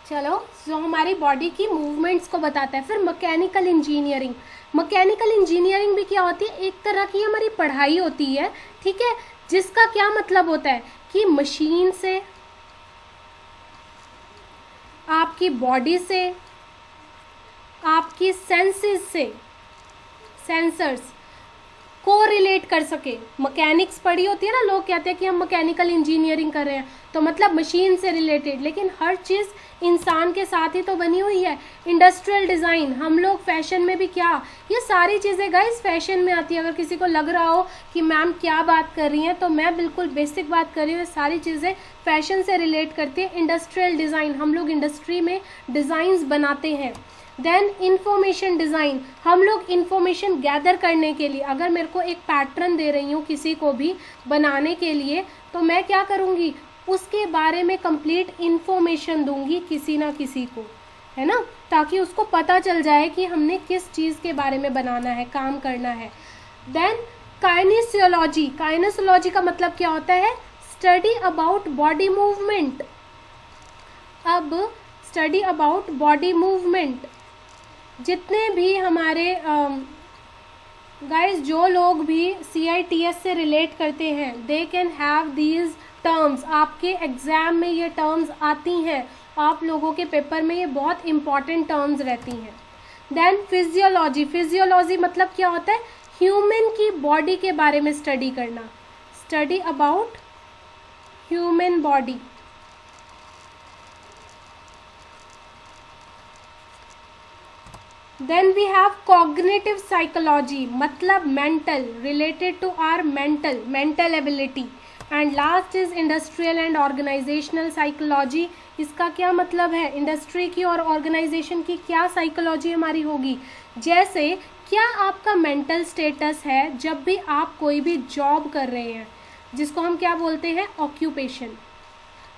चलो, जो हमारी बॉडी की मूवमेंट्स को बताता है। फिर मैकेनिकल इंजीनियरिंग, मैकेनिकल इंजीनियरिंग भी क्या होती है? एक तरह की हमारी पढ़ाई होती है, ठीक है, जिसका क्या मतलब होता है कि मशीन से, आपकी बॉडी से, आपकी सेंसेस से, सेंसर्स को रिलेट कर सके। मैकेनिक्स पढ़ी होती है ना, लोग कहते हैं कि हम मैकेनिकल इंजीनियरिंग कर रहे हैं, तो मतलब मशीन से रिलेटेड, लेकिन हर चीज़ इंसान के साथ ही तो बनी हुई है। इंडस्ट्रियल डिज़ाइन, हम लोग फैशन में भी क्या, ये सारी चीज़ें गाइस फैशन में आती है। अगर किसी को लग रहा हो कि मैम क्या बात कर रही हैं, तो मैं बिल्कुल बेसिक बात कर रही हूँ, सारी चीज़ें फैशन से रिलेट करती है। इंडस्ट्रियल डिज़ाइन, हम लोग इंडस्ट्री में डिज़ाइंस बनाते हैं। देन इंफॉर्मेशन डिज़ाइन, हम लोग इंफॉर्मेशन गैदर करने के लिए, अगर मेरे को एक पैटर्न दे रही हूँ किसी को भी बनाने के लिए, तो मैं क्या करूँगी, उसके बारे में कंप्लीट इंफॉर्मेशन दूंगी किसी ना किसी को, है ना, ताकि उसको पता चल जाए कि हमने किस चीज़ के बारे में बनाना है, काम करना है। देन काइनेसियोलॉजी, काइनेसियोलॉजी का मतलब क्या होता है? Study about body movement. अब स्टडी अबाउट बॉडी मूवमेंट, जितने भी हमारे गाइस, जो लोग भी CITS से रिलेट करते हैं, they can have these terms. आपके एग्ज़ाम में ये टर्म्स आती हैं, आप लोगों के पेपर में ये बहुत इंपॉर्टेंट टर्म्स रहती हैं। देन फिजियोलॉजी, फिजियोलॉजी मतलब क्या होता है? ह्यूमन की बॉडी के बारे में स्टडी करना, study about human body. Then we have cognitive psychology, मतलब mental, related to or mental ability. And last is industrial and organizational psychology. इसका क्या मतलब है, इंडस्ट्री की और ऑर्गेनाइजेशन की क्या साइकोलॉजी हमारी होगी। जैसे क्या आपका मेंटल स्टेटस है जब भी आप कोई भी जॉब कर रहे हैं, जिसको हम क्या बोलते हैं, ऑक्यूपेशन।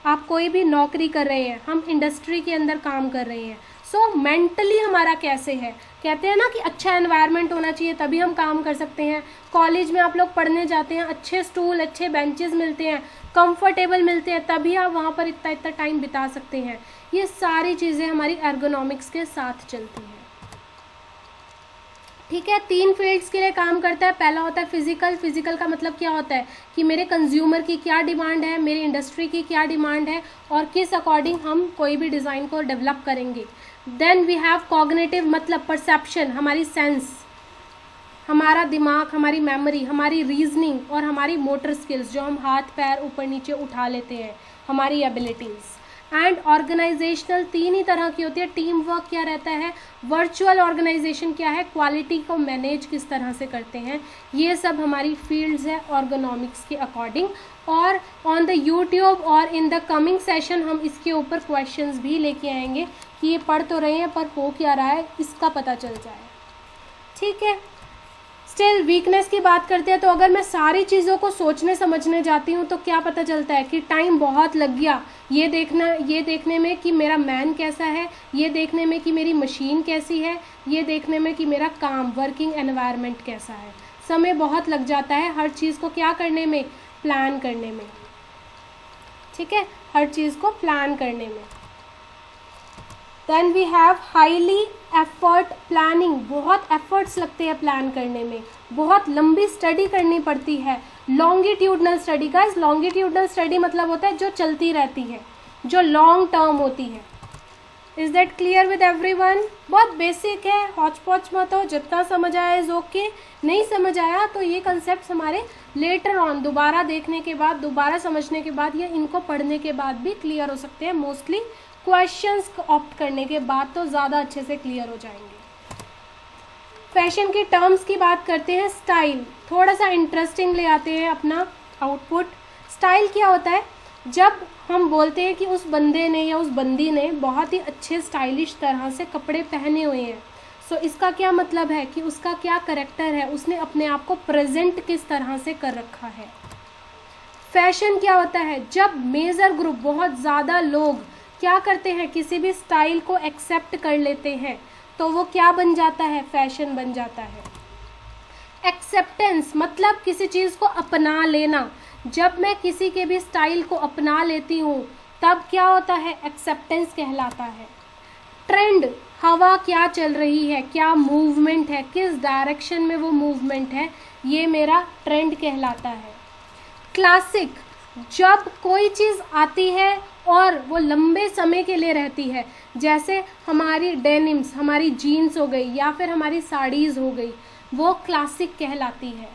आप कोई भी नौकरी कर रहे हैं, हम इंडस्ट्री के अंदर काम कर रहे हैं, सो मेंटली हमारा कैसे है। कहते हैं ना कि अच्छा एनवायरनमेंट होना चाहिए तभी हम काम कर सकते हैं। कॉलेज में आप लोग पढ़ने जाते हैं, अच्छे स्टूल, अच्छे बेंचेस मिलते हैं, कंफर्टेबल मिलते हैं, तभी आप वहाँ पर इतना टाइम बिता सकते हैं। ये सारी चीज़ें हमारी एर्गोनॉमिक्स के साथ चलती हैं। ठीक है, 3 फील्ड्स के लिए काम करता है। पहला होता है फिजिकल। फिजिकल का मतलब क्या होता है कि मेरे कंज्यूमर की क्या डिमांड है, मेरी इंडस्ट्री की क्या डिमांड है और किस अकॉर्डिंग हम कोई भी डिज़ाइन को डेवलप करेंगे। देन वी हैव कॉग्निटिव, मतलब परसेप्शन, हमारी सेंस, हमारा दिमाग, हमारी मेमोरी, हमारी रीजनिंग और हमारी मोटर स्किल्स, जो हम हाथ पैर ऊपर नीचे उठा लेते हैं, हमारी एबिलिटीज़। एंड ऑर्गेनाइजेशनल 3 ही तरह की होती है। टीम वर्क क्या रहता है, वर्चुअल ऑर्गेनाइजेशन क्या है, क्वालिटी को मैनेज किस तरह से करते हैं, ये सब हमारी फील्ड्स है ऑर्गेनॉमिक्स के अकॉर्डिंग। और ऑन द यूट्यूब और इन द कमिंग सेशन हम इसके ऊपर क्वेश्चंस भी लेके आएंगे कि ये पढ़ तो रहे हैं पर हो क्या रहा है, इसका पता चल जाए। ठीक है, स्टिल वीकनेस की बात करते हैं तो अगर मैं सारी चीज़ों को सोचने समझने जाती हूँ तो क्या पता चलता है कि टाइम बहुत लग गया ये देखने में कि मेरा मैन कैसा है, ये देखने में कि मेरी मशीन कैसी है, ये देखने में कि मेरा काम, वर्किंग एनवायरनमेंट कैसा है। समय बहुत लग जाता है हर चीज़ को क्या करने में, प्लान करने में। ठीक है, हर चीज़ को प्लान करने में। Then we have highly effort planning, बहुत एफर्ट्स लगते हैं प्लान करने में, बहुत लंबी स्टडी करनी पड़ती है। Longitudinal study, guys longitudinal study मतलब होता है जो चलती रहती है, जो लॉन्ग टर्म होती है। Is that clear with everyone? बहुत बेसिक है, हॉच पॉच मत हो, जितना समझ आया इज ओके, नहीं समझ आया तो ये कंसेप्ट हमारे लेटर ऑन दोबारा देखने के बाद, दोबारा समझने के बाद या इनको पढ़ने के बाद भी क्लियर हो सकते हैं। मोस्टली क्वेश्चंस ऑप्ट करने के बाद तो ज़्यादा अच्छे से क्लियर हो जाएंगे। फैशन के टर्म्स की बात करते हैं। स्टाइल थोड़ा सा इंटरेस्टिंग ले आते हैं अपना आउटपुट। स्टाइल क्या होता है, जब हम बोलते हैं कि उस बंदे ने या उस बंदी ने बहुत ही अच्छे स्टाइलिश तरह से कपड़े पहने हुए हैं, सो इसका क्या मतलब है कि उसका क्या करैक्टर है, उसने अपने आप को प्रेजेंट किस तरह से कर रखा है। फैशन क्या होता है, जब मेजर ग्रुप, बहुत ज़्यादा लोग क्या करते हैं, किसी भी स्टाइल को एक्सेप्ट कर लेते हैं तो वो क्या बन जाता है, फैशन बन जाता है। एक्सेप्टेंस मतलब किसी चीज़ को अपना लेना, जब मैं किसी के भी स्टाइल को अपना लेती हूँ तब क्या होता है, एक्सेप्टेंस कहलाता है। ट्रेंड, हवा क्या चल रही है, क्या मूवमेंट है, किस डायरेक्शन में वो मूवमेंट है, ये मेरा ट्रेंड कहलाता है। क्लासिक, जब कोई चीज़ आती है और वो लंबे समय के लिए रहती है, जैसे हमारी डेनिम्स, हमारी जीन्स हो गई या फिर हमारी साड़ीज़ हो गई, वो क्लासिक कहलाती है।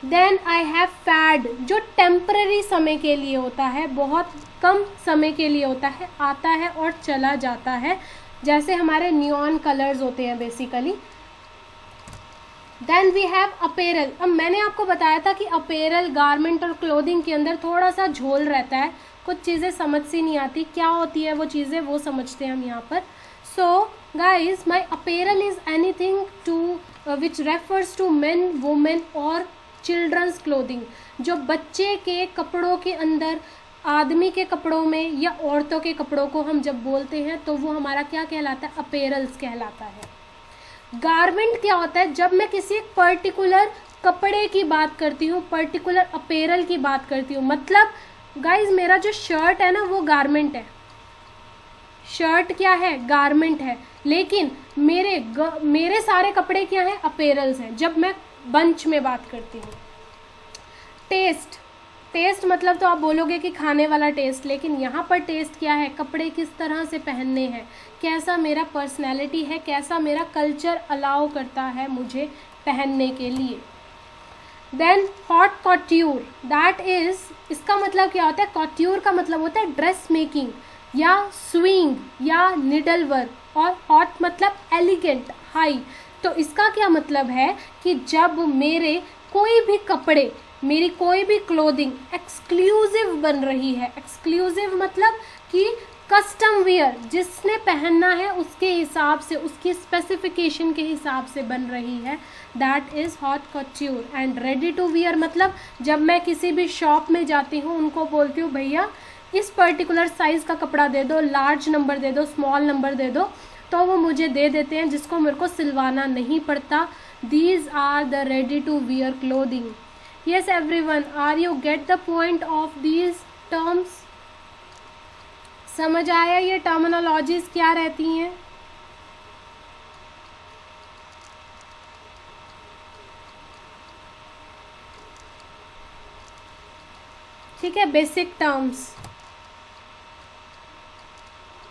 देन आई हैव फैड, जो टेम्पररी समय के लिए होता है, बहुत कम समय के लिए होता है, आता है और चला जाता है, जैसे हमारे नियॉन कलर्स होते हैं basically. Then we have apparel. अब मैंने आपको बताया था कि अपेरल, गारमेंट और क्लोथिंग के अंदर थोड़ा सा झोल रहता है, कुछ चीज़ें समझ सी नहीं आती, क्या होती है वो चीज़ें, वो समझते हैं हम यहाँ पर। So guys, my apparel is anything to which refers to men, women और चिल्ड्रंस क्लोथिंग। जो बच्चे के कपड़ों के अंदर, आदमी के कपड़ों में या औरतों के कपड़ों को हम जब बोलते हैं तो वो हमारा क्या कहलाता है, अपेरल्स कहलाता है। गारमेंट क्या होता है, जब मैं किसी पर्टिकुलर कपड़े की बात करती हूँ, पर्टिकुलर अपेरल की बात करती हूँ, मतलब गाइज मेरा जो शर्ट है ना वो गारमेंट है, शर्ट क्या है, गारमेंट है, लेकिन मेरे सारे कपड़े क्या हैं, अपेरल्स हैं, जब मैं बंच में बात करती हूँ। टेस्ट, टेस्ट मतलब तो आप बोलोगे कि खाने वाला टेस्ट, लेकिन यहाँ पर टेस्ट क्या है, कपड़े किस तरह से पहनने हैं, कैसा मेरा पर्सनैलिटी है, कैसा मेरा कल्चर अलाउ करता है मुझे पहनने के लिए। देन हॉट कॉट्यूर, दैट इज, इसका मतलब क्या होता है, कॉट्यूर का मतलब होता है ड्रेस मेकिंग या स्विंग या निडल वर्क, और हॉट मतलब एलिगेंट, हाई। तो इसका क्या मतलब है कि जब मेरे कोई भी कपड़े, मेरी कोई भी क्लोथिंग एक्सक्लूसिव बन रही है, एक्सक्लूसिव मतलब कि कस्टम वेयर, जिसने पहनना है उसके हिसाब से, उसकी स्पेसिफिकेशन के हिसाब से बन रही है, that is haute couture. And ready to wear मतलब जब मैं किसी भी शॉप में जाती हूँ, उनको बोलती हूँ भैया इस पर्टिकुलर साइज़ का कपड़ा दे दो, लार्ज नंबर दे दो, स्मॉल नंबर दे दो, तो वो मुझे दे देते हैं, जिसको मेरे को सिलवाना नहीं पड़ता। These are the ready to wear clothing. Yes everyone, are you get the point of these terms? समझ आया ये टर्मिनोलॉजीज क्या रहती हैं? ठीक है, बेसिक टर्म्स।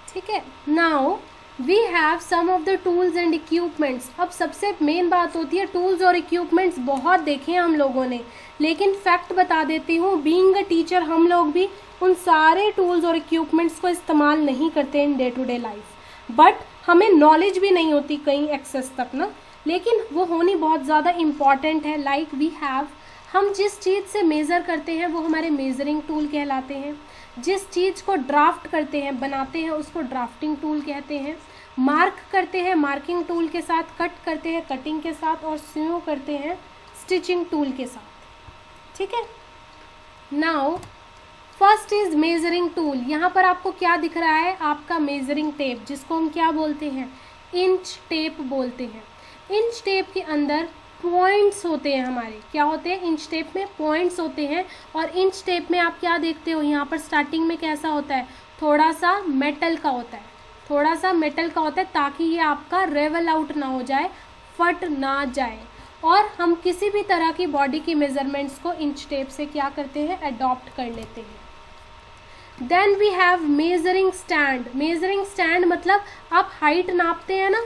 ठीक है, now we have some of the tools and equipments. अब सबसे मेन बात होती है, टूल्स और इक्विपमेंट्स बहुत देखे हैं हम लोगों ने, लेकिन फैक्ट बता देती हूँ, बीइंग अ टीचर हम लोग भी उन सारे टूल्स और इक्विपमेंट्स को इस्तेमाल नहीं करते in day to day life, but हमें नॉलेज भी नहीं होती कहीं एक्सेस तक ना, लेकिन वो होनी बहुत ज़्यादा इम्पॉर्टेंट है। लाइक वी हैव, हम जिस चीज़ से मेज़र करते हैं वो हमारे मेजरिंग टूल कहलाते हैं, जिस चीज़ को ड्राफ्ट करते हैं, बनाते हैं, उसको ड्राफ्टिंग टूल कहते हैं, मार्क करते हैं मार्किंग टूल के साथ, कट करते हैं कटिंग के साथ, और सीव करते हैं स्टिचिंग टूल के साथ। ठीक है, now first is measuring tool. यहाँ पर आपको क्या दिख रहा है, आपका मेजरिंग टेप, जिसको हम क्या बोलते हैं, इंच टेप बोलते हैं। इंच टेप के अंदर पॉइंट्स होते हैं हमारे, क्या होते हैं, इंच टेप में पॉइंट्स होते हैं। और इंच टेप में आप क्या देखते हो, यहाँ पर स्टार्टिंग में कैसा होता है, थोड़ा सा मेटल का होता है, थोड़ा सा मेटल का होता है, ताकि ये आपका रेवल आउट ना हो जाए, फट ना जाए। और हम किसी भी तरह की बॉडी की मेजरमेंट्स को इंच टेप से क्या करते हैं, अडॉप्ट कर लेते हैं। Then we have measuring stand. Measuring stand मतलब आप हाइट नापते हैं ना,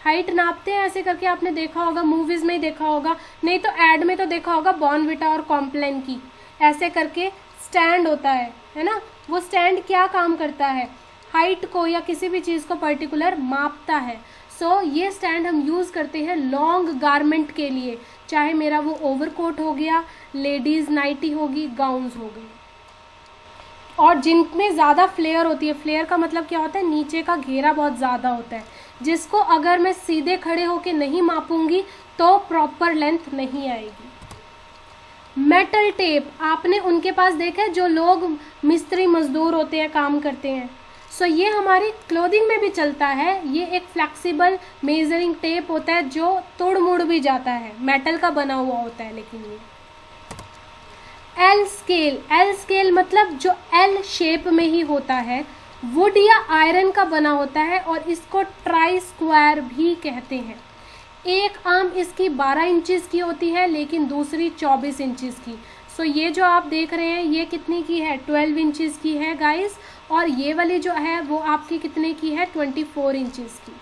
हाइट नापते हैं ऐसे करके, आपने देखा होगा, मूवीज़ में ही देखा होगा, नहीं तो ऐड में तो देखा होगा, बॉर्नविटा और कॉम्प्लान की, ऐसे करके स्टैंड होता है ना। वो स्टैंड क्या काम करता है, हाइट को या किसी भी चीज़ को पर्टिकुलर मापता है। सो ये स्टैंड हम यूज़ करते हैं लॉन्ग गारमेंट के लिए, चाहे मेरा वो ओवरकोट हो गया, लेडीज़ नाइटी होगी, गाउन्स हो गई, और जिनमें ज़्यादा फ्लेयर होती है। फ्लेयर का मतलब क्या होता है, नीचे का घेरा बहुत ज़्यादा होता है, जिसको अगर मैं सीधे खड़े होके नहीं मापूंगी तो प्रॉपर लेंथ नहीं आएगी। मेटल टेप, आपने उनके पास देखा है जो लोग मिस्त्री मजदूर होते हैं, काम करते हैं। सो ये हमारी क्लोथिंग में भी चलता है। ये एक फ्लेक्सिबल मेजरिंग टेप होता है जो तोड़ मुड़ भी जाता है, मेटल का बना हुआ होता है। लेकिन ये एल स्केल, एल स्केल मतलब जो एल शेप में ही होता है, वुड या आयरन का बना होता है, और इसको ट्राई स्क्वायर भी कहते हैं। एक आर्म इसकी 12 इंचेस की होती है, लेकिन दूसरी 24 इंचेस की। सो ये जो आप देख रहे हैं ये कितनी की है, 12 इंचेस की है गाइस, और ये वाली जो है वो आपकी कितने की है, 24 इंचेस की।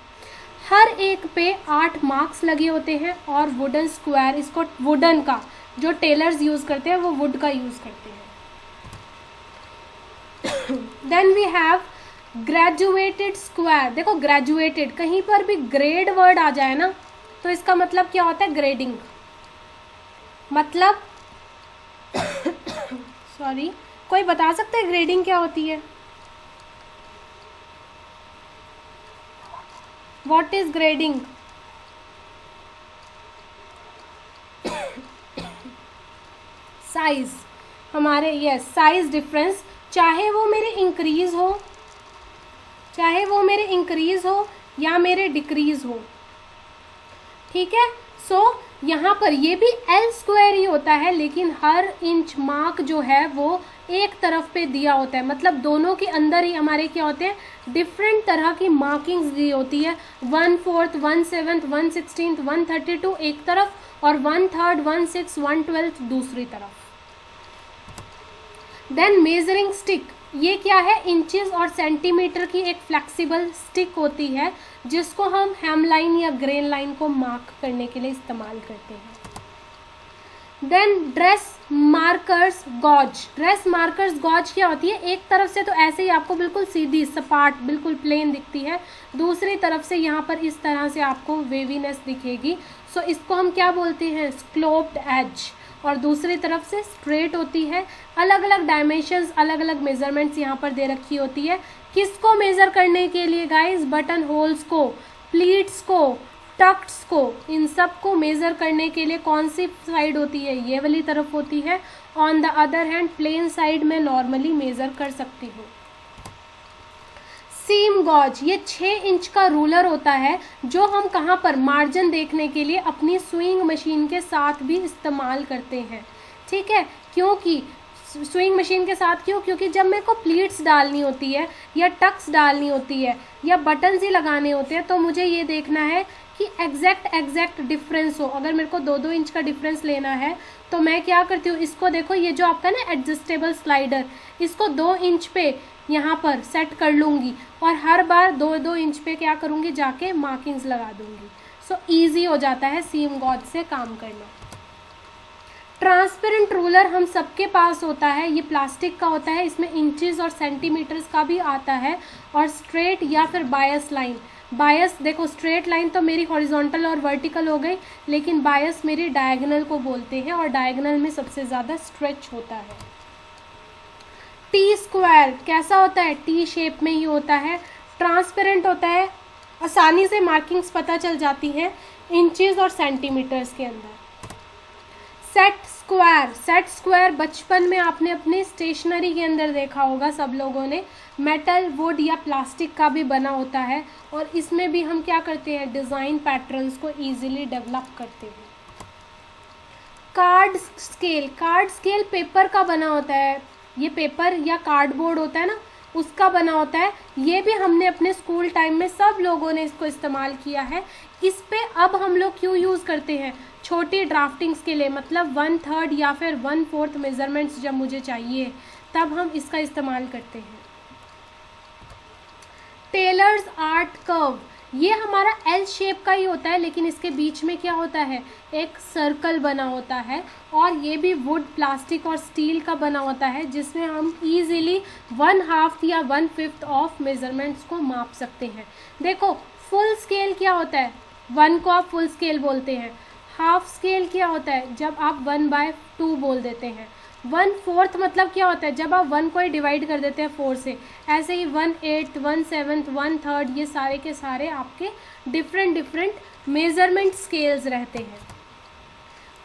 हर एक पे 8 मार्क्स लगे होते हैं, और वुडन स्क्वायर, इसको वुडन का जो टेलर्स यूज़ करते हैं वो वुड का यूज़ करते हैं। Then we have graduated square. देखो ग्रेजुएटेड, कहीं पर भी ग्रेड वर्ड आ जाए ना तो इसका मतलब क्या होता है, ग्रेडिंग। मतलब सॉरी, कोई बता सकता है ग्रेडिंग क्या होती है? What is grading? साइज, हमारे यस साइज डिफरेंस, चाहे वो मेरे इंक्रीज हो, चाहे वो मेरे इंक्रीज हो या मेरे डिक्रीज हो। ठीक है, सो यहाँ पर ये भी एल स्क्वायर ही होता है, लेकिन हर इंच मार्क जो है वो एक तरफ पे दिया होता है। मतलब दोनों के अंदर ही हमारे क्या होते हैं, डिफरेंट तरह की मार्किंग्स दी होती है। 1/4, 1/7, 1/16, 1/32 एक तरफ, और 1/3, 1/6, 1/12 दूसरी तरफ। देन मेजरिंग स्टिक, ये क्या है, इंचेस और सेंटीमीटर की एक फ्लेक्सिबल स्टिक होती है जिसको हम हेम लाइन या ग्रेन लाइन को मार्क करने के लिए इस्तेमाल करते हैं। Then dress markers gauge. Dress markers gauge क्या होती है, एक तरफ से तो ऐसे ही आपको बिल्कुल सीधी सपाट बिल्कुल प्लेन दिखती है, दूसरी तरफ से यहाँ पर इस तरह से आपको वेवीनेस दिखेगी। सो इसको हम क्या बोलते हैं, स्क्लोप्ड एज। और दूसरी तरफ से स्ट्रेट होती है। अलग अलग डायमेंशंस, अलग अलग मेजरमेंट्स यहाँ पर दे रखी होती है। किसको मेज़र करने के लिए गाइस, बटन होल्स को, प्लीट्स को, टक्ट्स को, इन सब को मेज़र करने के लिए कौन सी साइड होती है, ये वाली तरफ होती है। On the other hand plain side में नॉर्मली मेज़र कर सकती हूँ। सीम गॉज, ये 6 इंच का रूलर होता है जो हम कहाँ पर, मार्जिन देखने के लिए अपनी स्विंग मशीन के साथ भी इस्तेमाल करते हैं। ठीक है, क्योंकि स्विंग मशीन के साथ क्यों, क्योंकि जब मेरे को प्लीट्स डालनी होती है या टक्स डालनी होती है या बटन्स ही लगाने होते हैं, तो मुझे ये देखना है कि एग्जैक्ट डिफरेंस हो। अगर मेरे को 2-2 इंच का डिफरेंस लेना है तो मैं क्या करती हूँ, इसको देखो, ये जो आपका ना एडजस्टेबल स्लाइडर, इसको 2 इंच पे यहाँ पर सेट कर लूँगी और हर बार 2-2 इंच पे क्या करूँगी, जाके मार्किंग्स लगा दूँगी। सो ईजी हो जाता है सीम गॉज से काम करना। ट्रांसपेरेंट रूलर हम सबके पास होता है, ये प्लास्टिक का होता है, इसमें इंचेस और सेंटीमीटर्स का भी आता है। और स्ट्रेट या फिर बायस लाइन, बायस देखो, स्ट्रेट लाइन तो मेरी हॉरिजॉन्टल और वर्टिकल हो गई, लेकिन बायस मेरी डायगोनल को बोलते हैं और डायगोनल में सबसे ज़्यादा स्ट्रेच होता है। टी स्क्वायर कैसा होता है, टी शेप में ही होता है, ट्रांसपेरेंट होता है, आसानी से मार्किंग्स पता चल जाती हैं इंचेस और सेंटीमीटर्स के अंदर। सेट स्क्वायर, सेट स्क्वायर बचपन में आपने अपने स्टेशनरी के अंदर देखा होगा सब लोगों ने, मेटल, वुड या प्लास्टिक का भी बना होता है और इसमें भी हम क्या करते हैं, डिज़ाइन पैटर्न्स को इजीली डेवलप करते हैं। Card scale, card scale paper का बना होता है, ये पेपर या कार्डबोर्ड होता है ना, उसका बना होता है। ये भी हमने अपने स्कूल टाइम में सब लोगों ने इसको इस्तेमाल किया है। इस पे अब हम लोग क्यों यूज़ करते हैं, छोटी ड्राफ्टिंग्स के लिए, मतलब 1/3 या फिर 1/4 मेजरमेंट्स जब मुझे चाहिए तब हम इसका इस्तेमाल करते हैं। टेलर्स आर्ट कर्व, ये हमारा एल शेप का ही होता है, लेकिन इसके बीच में क्या होता है, एक सर्कल बना होता है और ये भी वुड, प्लास्टिक और स्टील का बना होता है, जिसमें हम इजीली 1/2 या 1/5 ऑफ मेजरमेंट्स को माप सकते हैं। देखो, फुल स्केल क्या होता है, 1 को आप फुल स्केल बोलते हैं। हाफ स्केल क्या होता है, जब आप 1/2 बोल देते हैं। 1/4 मतलब क्या होता है, जब आप 1 को ही डिवाइड कर देते हैं 4 से। ऐसे ही 1/8, 1/7, 1/3, ये सारे के सारे आपके डिफरेंट मेजरमेंट स्केल्स रहते हैं।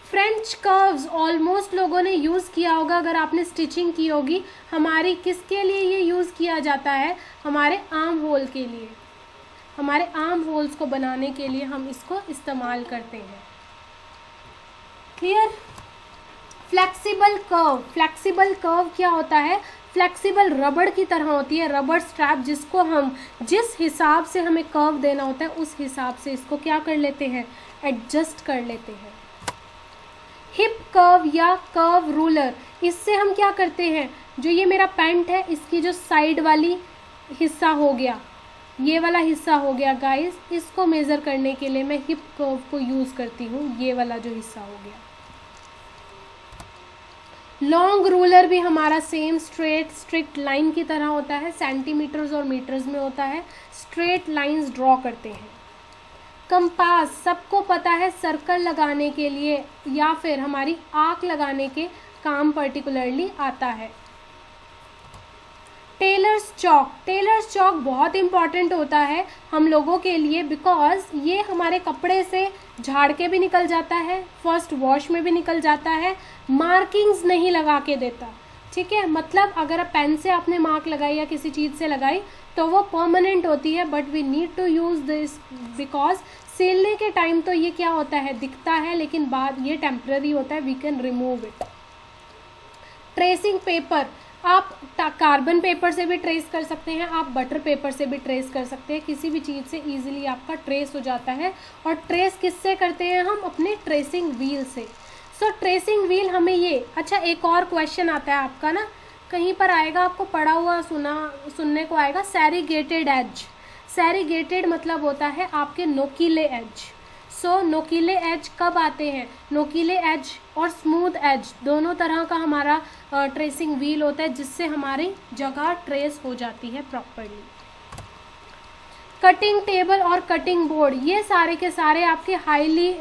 फ्रेंच कर्व्स ऑलमोस्ट लोगों ने यूज़ किया होगा अगर आपने स्टिचिंग की होगी। हमारी किसके लिए ये यूज़ किया जाता है, हमारे आर्म होल के लिए, हमारे आर्म होल्स को बनाने के लिए हम इसको इस्तेमाल करते हैं। Clear. Flexible curve, flexible curve क्या होता है, फ्लेक्सिबल रबड़ की तरह होती है, रबड़ स्ट्रैप, जिसको हम जिस हिसाब से हमें कर्व देना होता है उस हिसाब से इसको क्या कर लेते हैं, एडजस्ट कर लेते हैं। हिप कर्व या कर्व रूलर, इससे हम क्या करते हैं, जो ये मेरा पैंट है इसकी जो साइड वाली हिस्सा हो गया, ये वाला हिस्सा हो गया गाइस, इसको मेज़र करने के लिए मैं हिप कर्व को यूज़ करती हूँ, ये वाला जो हिस्सा हो गया। लॉन्ग रूलर भी हमारा सेम स्ट्रिक्ट लाइन की तरह होता है, सेंटीमीटर्स और मीटर्स में होता है, स्ट्रेट लाइंस ड्रॉ करते हैं। कंपास सबको पता है, सर्कल लगाने के लिए या फिर हमारी आर्क लगाने के काम पर्टिकुलरली आता है। टेलर्स चॉक, टेलर्स चॉक बहुत इंपॉर्टेंट होता है हम लोगों के लिए, बिकॉज ये हमारे कपड़े से झाड़ के भी निकल जाता है, फर्स्ट वॉश में भी निकल जाता है, मार्किंग्स नहीं लगा के देता। ठीक है, मतलब अगर आप पेन से आपने मार्क लगाई या किसी चीज़ से लगाई तो वो परमानेंट होती है, but we need to use this because सिलने के टाइम तो ये क्या होता है, दिखता है, लेकिन बाद ये टेम्पररी होता है, we can remove it. Tracing paper, आप कार्बन पेपर से भी ट्रेस कर सकते हैं, आप बटर पेपर से भी ट्रेस कर सकते हैं, किसी भी चीज़ से इजीली आपका ट्रेस हो जाता है। और ट्रेस किससे करते हैं हम, अपने ट्रेसिंग व्हील से। सो ट्रेसिंग व्हील हमें ये, अच्छा एक और क्वेश्चन आता है आपका ना, कहीं पर आएगा, आपको पढ़ा हुआ सुनने को आएगा सैरीगेटेड एज। सैरीगेटेड मतलब होता है आपके नोकीले एज। सो नोकीले एज कब आते हैं? नोकीले एज और स्मूथ एज दोनों तरह का हमारा ट्रेसिंग व्हील होता है, जिससे हमारी जगह ट्रेस हो जाती है प्रॉपरली। कटिंग टेबल और कटिंग बोर्ड, ये सारे के सारे आपके हाईली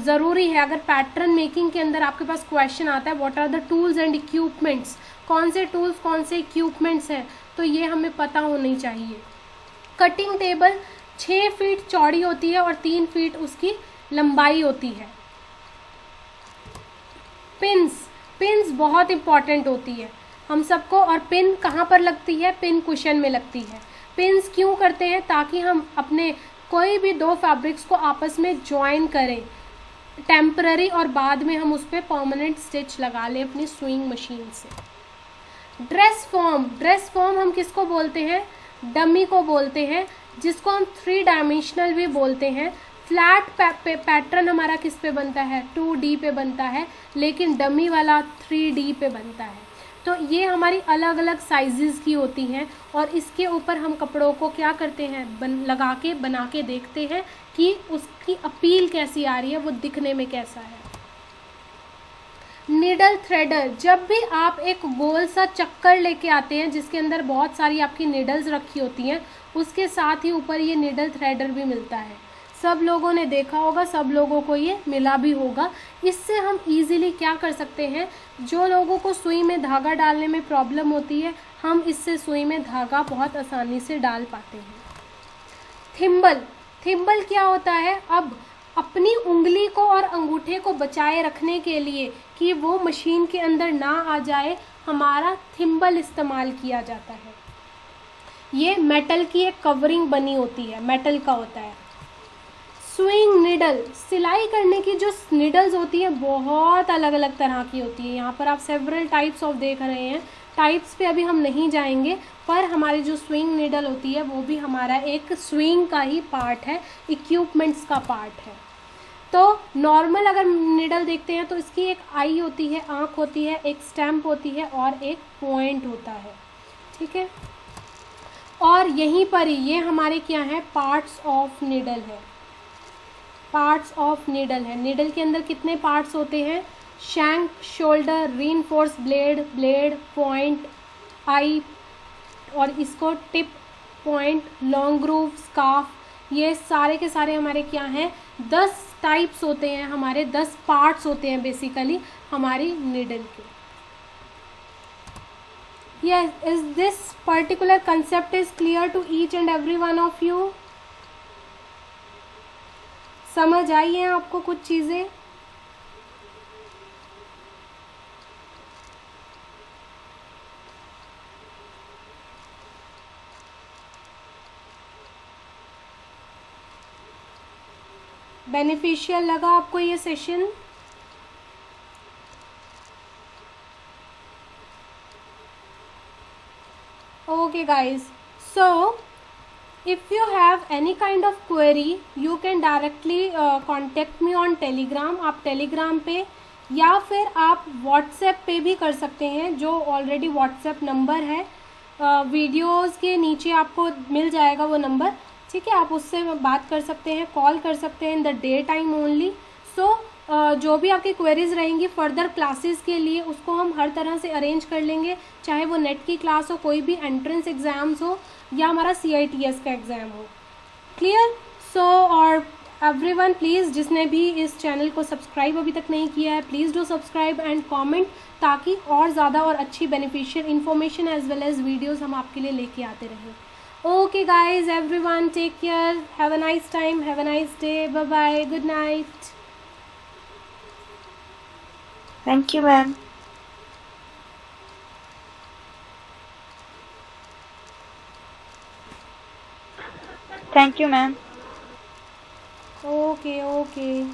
ज़रूरी है। अगर पैटर्न मेकिंग के अंदर आपके पास क्वेश्चन आता है what are the tools and equipments, कौन से टूल्स कौन से इक्विपमेंट्स हैं, तो ये हमें पता होनी चाहिए। कटिंग टेबल 6 फीट चौड़ी होती है और 3 फीट उसकी लंबाई होती है। पिन्स बहुत इंपॉर्टेंट होती है हम सबको। और पिन कहाँ पर लगती है? पिन कुशन में लगती है। पिन्स क्यों करते हैं? ताकि हम अपने कोई भी 2 फैब्रिक्स को आपस में ज्वाइन करें टेम्पररी, और बाद में हम उस पर परमानेंट स्टिच लगा लें अपनी सुइंग मशीन से। ड्रेस फॉर्म हम किसको बोलते हैं? डमी को बोलते हैं, जिसको हम 3 डायमेंशनल भी बोलते हैं। फ्लैट पैटर्न हमारा किस पे बनता है? 2D पे बनता है, लेकिन डमी वाला 3D पे बनता है। तो ये हमारी अलग अलग साइजेस की होती हैं, और इसके ऊपर हम कपड़ों को क्या करते हैं? लगा के बना के देखते हैं कि उसकी अपील कैसी आ रही है, वो दिखने में कैसा है। नीडल थ्रेडर, जब भी आप एक गोल सा चक्कर लेके आते हैं जिसके अंदर बहुत सारी आपकी नीडल्स रखी होती हैं, उसके साथ ही ऊपर ये नीडल थ्रेडर भी मिलता है। सब लोगों ने देखा होगा, सब लोगों को ये मिला भी होगा। इससे हम इजीली क्या कर सकते हैं? जो लोगों को सुई में धागा डालने में प्रॉब्लम होती है, हम इससे सुई में धागा बहुत आसानी से डाल पाते हैं। थिम्बल क्या होता है? अब अपनी उंगली को और अंगूठे को बचाए रखने के लिए कि वो मशीन के अंदर ना आ जाए, हमारा थिम्बल इस्तेमाल किया जाता है। ये मेटल की एक कवरिंग बनी होती है, मेटल का होता है। स्विंग निडल, सिलाई करने की जो निडल्स होती हैं बहुत अलग अलग तरह की होती है। यहाँ पर आप सेवरल टाइप्स ऑफ देख रहे हैं। टाइप्स पे अभी हम नहीं जाएंगे, पर हमारी जो स्विंग निडल होती है वो भी हमारा एक स्विंग का ही पार्ट है, इक्विपमेंट्स का पार्ट है। तो नॉर्मल अगर निडल देखते हैं तो इसकी एक आई होती है, आँख होती है, एक स्टैम्प होती है और एक पॉइंट होता है, ठीक है। और यहीं पर ही ये हमारे क्या है? पार्ट्स ऑफ निडल है। पार्ट्स ऑफ निडल है। निडल के अंदर कितने पार्ट्स होते हैं? Shank, shoulder, reinforce blade, point, eye, और इसको tip, point, long groove, scarf, ये सारे के सारे हमारे क्या हैं? 10 टाइप्स होते हैं हमारे, 10 पार्ट्स होते हैं बेसिकली हमारी निडल के। Yes, is this particular concept is clear to each and every one of you? समझ आई हैं आपको कुछ चीज़ें? बेनिफिशियल लगा आपको ये session? Okay guys, so if you have any kind of query you can directly contact me on telegram। आप telegram पे या फिर आप whatsapp पे भी कर सकते हैं, जो ऑलरेडी whatsapp नंबर है वीडियोस के नीचे आपको मिल जाएगा वो नंबर, ठीक है। आप उससे बात कर सकते हैं, कॉल कर सकते हैं in the day time only. So जो भी आपकी क्वेरीज रहेंगी फर्दर क्लासेस के लिए, उसको हम हर तरह से अरेंज कर लेंगे, चाहे वो नेट की क्लास हो, कोई भी एंट्रेंस एग्ज़ाम्स हो, या हमारा CITS का एग्ज़ाम हो। क्लियर? सो और एवरीवन प्लीज़, जिसने भी इस चैनल को सब्सक्राइब अभी तक नहीं किया है, please do subscribe and comment, ताकि और ज़्यादा और अच्छी beneficial information as well as videos हम आपके लिए लेके आते रहें। Okay guys, everyone take care, have a nice time, have a nice day, bye bye, good night. Thank you, ma'am. Thank you, ma'am. Okay, okay.